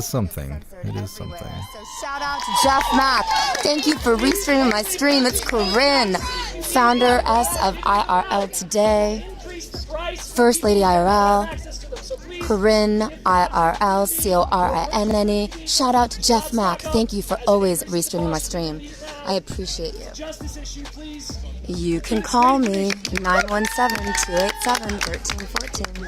something. It is something. So shout out to JeffMAC. Thank you for restreaming my stream. It's Corinne, founder S of IRL Today, First Lady IRL, Corinne IRL, CORINNE. Shout out to JeffMAC. Thank you for always restreaming my stream. I appreciate you. You can call me 917-287-1314.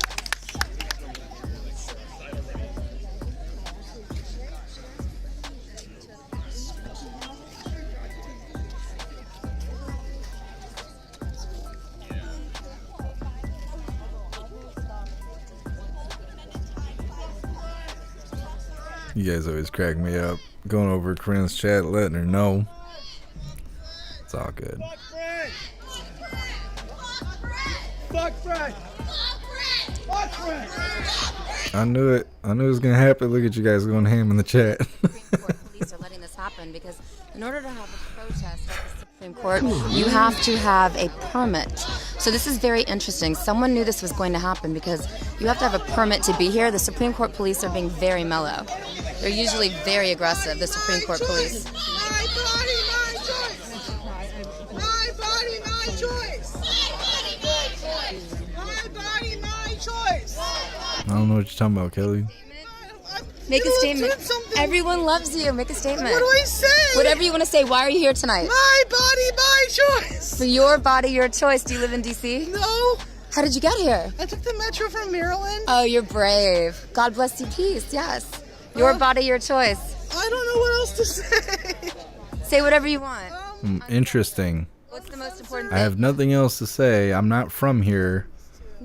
You guys always crack me up. going over Corinne's chat, letting her know. It's all good. Fuck Frank! Fuck Frank! I knew it. I knew it was gonna happen. Look at you guys going ham in the chat. Supreme Court police are letting this happen because in order to have a protest at the Supreme Court, you have to have a permit. So this is very interesting. Someone knew this was going to happen because you have to have a permit to be here. The Supreme Court police are being very mellow. They're usually very aggressive, the Supreme Court police. My body, my choice. My body, my choice. My body, my choice. I don't know what you're talking about, Kelly. Make a statement. Everyone loves you. Make a statement. What do I say? Whatever you want to say. Why are you here tonight? My body, my choice. For your body, your choice. Do you live in D.C.? No. How did you get here? I took the metro from Maryland. Oh, you're brave. God bless you. Peace. Yes. Your body, your choice. I don't know what else to say. Say whatever you want. Interesting. What's the most important I thing? have nothing else to say. I'm not from here.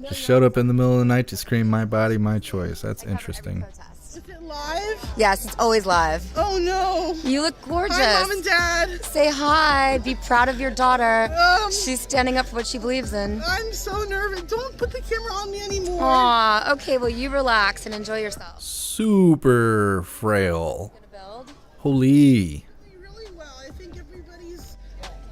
Just showed up in the middle of the night to scream my body, my choice. That's interesting. Is it live? Yes, it's always live. Oh no. You look gorgeous. Hi, Mom and Dad. Say hi. Be proud of your daughter. Um, She's standing up for what she believes in. I'm so nervous. Don't put the camera on me anymore. Aw, okay, well, you relax and enjoy yourself. Super frail. Build? Holy. Really well. I think everybody's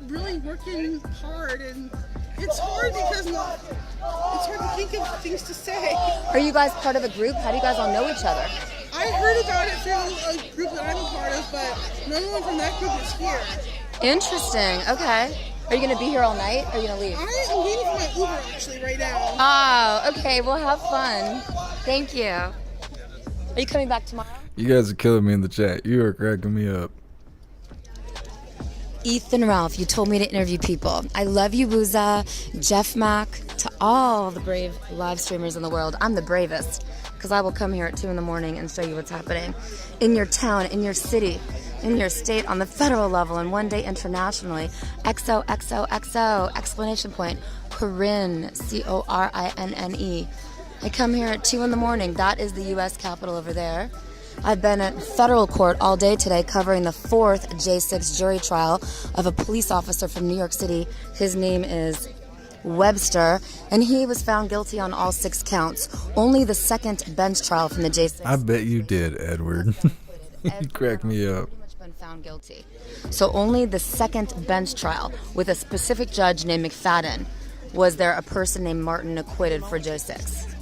really working hard, and it's hard because it's hard to think of things to say. Are you guys part of a group? How do you guys all know each other? I heard about it through a group that I'm a part of, but no one from that group is here. Interesting. Okay. Are you going to be here all night? Or are you going to leave? I am waiting for my Uber actually right now. Oh, okay. Well, have fun. Thank you. Are you coming back tomorrow? You guys are killing me in the chat. You are cracking me up. Ethan Ralph, you told me to interview people. I love you, Booza, JeffMAC, to all the brave live streamers in the world. I'm the bravest because I will come here at 2 in the morning and show you what's happening in your town, in your city, in your state, on the federal level, and one day internationally. XOXOXO, exclamation point, Corinne, CORINNE. I come here at 2 in the morning. That is the U.S. Capitol over there. I've been at federal court all day today covering the 4th J6 jury trial of a police officer from New York City. His name is Webster, and he was found guilty on all 6 counts. Only the 2nd bench trial from the J6. I bet you did, Edward. You cracked me up. Pretty much been found guilty. So only the 2nd bench trial with a specific judge named McFadden was there a person named Martin acquitted for J6.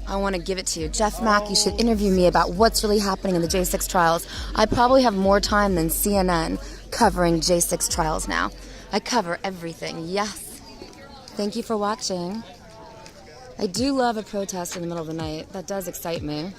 I want to give it to you. JeffMAC, you should interview me about what's really happening in the J6 trials. I probably have more time than CNN covering J6 trials now. I cover everything, yes. Thank you for watching. I do love a protest in the middle of the night. That does excite me.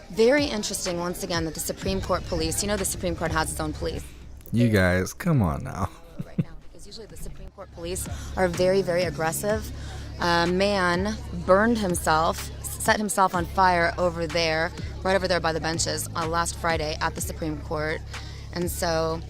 Very interesting, once again, that the Supreme Court police, you know the Supreme Court has its own police. You guys, come on now. Right now, because usually the Supreme Court police are very, very aggressive. A man burned himself, set himself on fire over there, right over there by the benches, last Friday at the Supreme Court. And so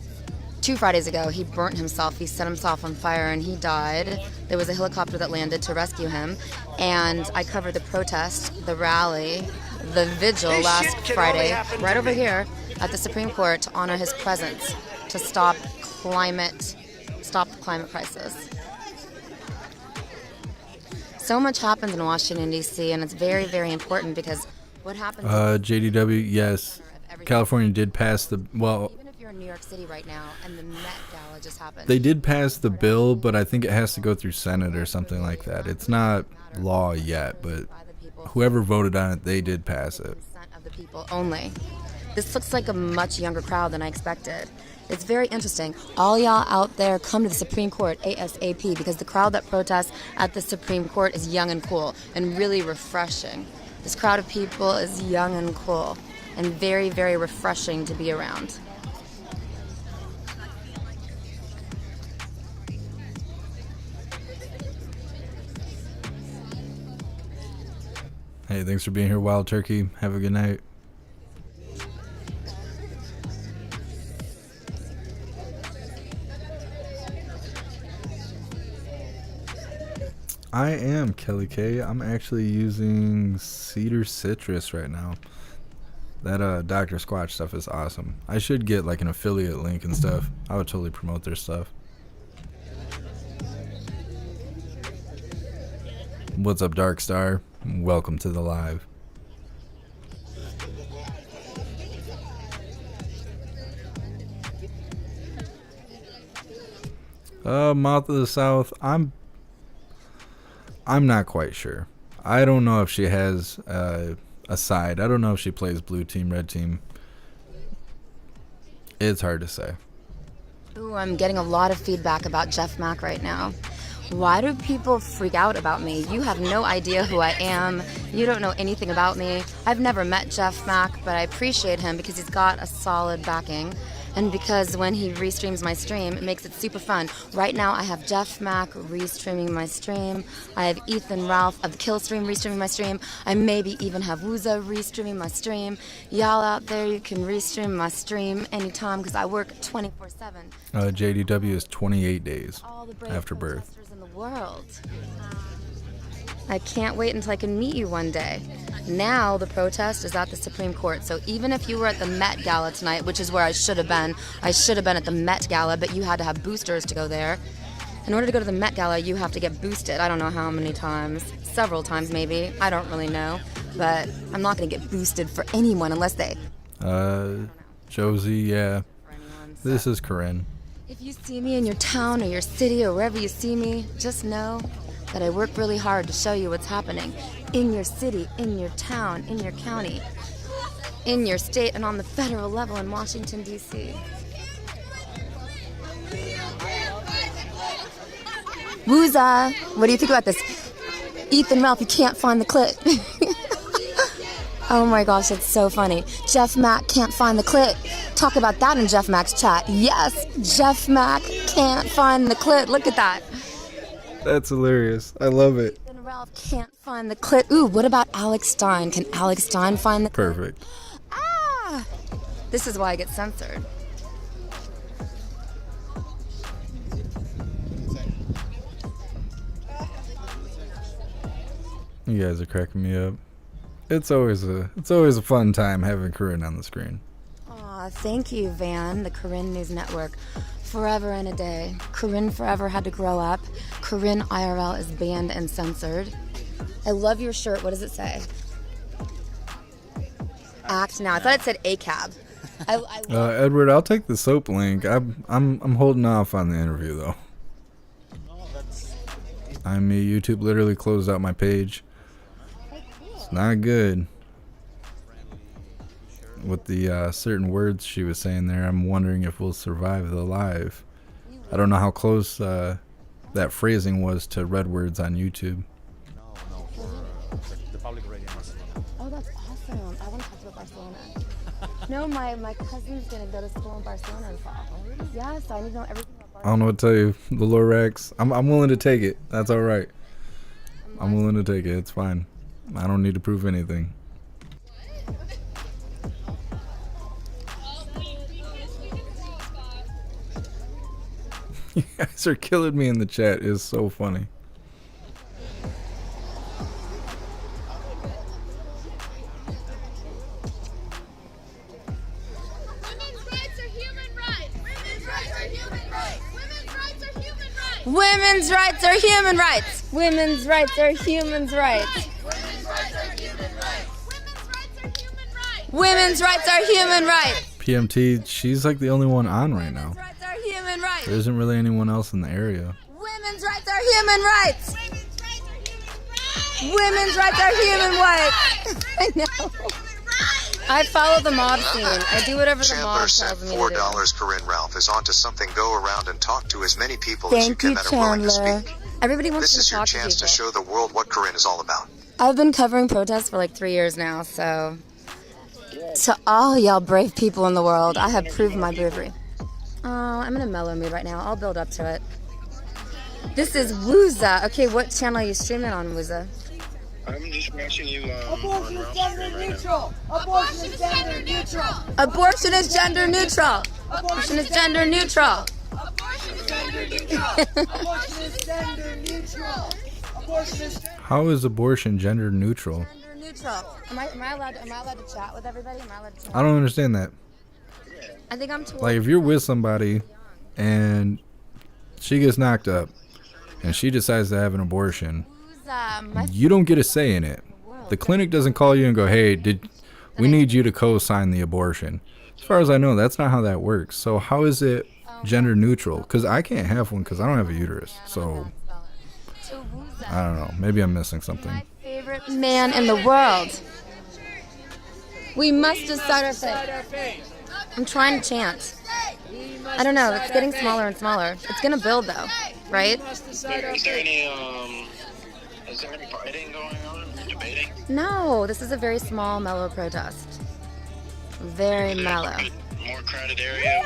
2 Fridays ago, he burnt himself, he set himself on fire, and he died. There was a helicopter that landed to rescue him. And I covered the protest, the rally, the vigil last Friday, right over here at the Supreme Court to honor his presence, to stop the climate crisis. So much happens in Washington, D.C., and it's very, very important because what happens... JDW, yes. California did pass the... Well, even if you're in New York City right now and the Met Gala just happened... They did pass the bill, but I think it has to go through Senate or something like that. It's not law yet, but whoever voted on it, they did pass it. Of the people only. This looks like a much younger crowd than I expected. It's very interesting. All y'all out there, come to the Supreme Court ASAP, because the crowd that protests at the Supreme Court is young and cool and really refreshing. This crowd of people is young and cool and very, very refreshing to be around. Hey, thanks for being here, Wild Turkey. Have a good night. I am Kelly K. I'm actually using Cedar Citrus right now. That Dr. Squatch stuff is awesome. I should get like an affiliate link and stuff. I would totally promote their stuff. What's up, Dark Star? Welcome to the live. Mouth of the South. I'm not quite sure. I don't know if she has a side. I don't know if she plays blue team, red team. It's hard to say. Ooh, I'm getting a lot of feedback about JeffMAC right now. Why do people freak out about me? You have no idea who I am. You don't know anything about me. I've never met JeffMAC, but I appreciate him because he's got a solid backing. And because when he restreams my stream, it makes it super fun. Right now, I have JeffMAC restreaming my stream. I have Ethan Ralph of the Kill Stream restreaming my stream. I maybe even have Wooza restreaming my stream. Y'all out there, you can restream my stream anytime because I work 24/7. JDW is 28 days All the brave after birth. protesters in the world. I can't wait until I can meet you one day. Now the protest is at the Supreme Court, so even if you were at the Met Gala tonight, which is where I should have been at the Met Gala, but you had to have boosters to go there. In order to go to the Met Gala, you have to get boosted. I don't know how many times. Several times maybe. I don't really know. But I'm not going to get boosted for anyone unless they... Josie, yeah. This is Corinne. If you see me in your town or your city or wherever you see me, just know that I work really hard to show you what's happening in your city, in your town, in your county, in your state, and on the federal level in Washington, D.C. Wooza! What do you think about this? Ethan Ralph, you can't find the clip. Oh my gosh, it's so funny. JeffMAC can't find the clip. Talk about that in JeffMAC's chat. Yes, JeffMAC can't find the clip. Look at that. That's hilarious. I love it. Ethan Ralph can't find the clip. Ooh, what about Alex Stein? Can Alex Stein find the clip? Perfect. Ah! This is why I get censored. You guys are cracking me up. It's always a fun time having Corinne on the screen. Aw, thank you, Van, the Corinne News Network. Forever and a day. Corinne forever had to grow up. Corinne IRL is banned and censored. I love your shirt. What does it say? Act now. I thought it said ACAB. Edward, I'll take the soap link. I'm holding off on the interview though. YouTube literally closed out my page. It's not good. With the certain words she was saying there, I'm wondering if we'll survive the live. I don't know how close that phrasing was to red words on YouTube. No, for the public radio in Barcelona. Oh, that's awesome. I want to talk about Barcelona. No, my cousin's going to go to school in Barcelona in fall. Oh, really? Yeah, so I need to know everything about Barcelona. I don't know what to tell you. The Lorax. I'm willing to take it. That's all right. I'm willing to take it. It's fine. I don't need to prove anything. You guys are killing me in the chat. It's so funny. Women's rights are human rights. Women's rights are human rights. Women's rights are human rights. PMT, she's like the only one on right now. Women's rights are human rights. There isn't really anyone else in the area. Women's rights are human rights. Women's rights are human rights. I know. I follow the mob scene. I do whatever the mob tells me to do. $4. Corinne Ralph is onto something. Go around and talk to as many people as you can that are willing to speak. Everybody wants This to is your talk to chance to people. show the world what Corinne is all about. I've been covering protests for like 3 years now, so to all y'all brave people in the world, I have proved my bravery. Oh, I'm in a mellow mood right now. I'll build up to it. This is Wooza. Okay, what channel are you streaming on, Wooza? I'm just watching you Abortion is gender neutral. Abortion is gender neutral. Abortion is gender neutral. Abortion is gender neutral. Abortion is gender neutral. Abortion is gender neutral. How is abortion gender neutral? Gender neutral. Am I allowed to chat with everybody? Am I allowed to chat? I don't understand that. I think I'm too old. Like, if you're with somebody and she gets knocked up and she decides to have an abortion, you don't get a say in it. The clinic doesn't call you and go, hey, we need you to co-sign the abortion. As far as I know, that's not how that works. So how is it gender neutral? Because I can't have one because I don't have a uterus. So I don't know. Maybe I'm missing something. My favorite man in the world. We must decide our fate. I'm trying to chant. I don't know. It's getting smaller and smaller. It's gonna build though, right? Is there any fighting going on? Debating? No, this is a very small, mellow protest. Very mellow. More crowded area.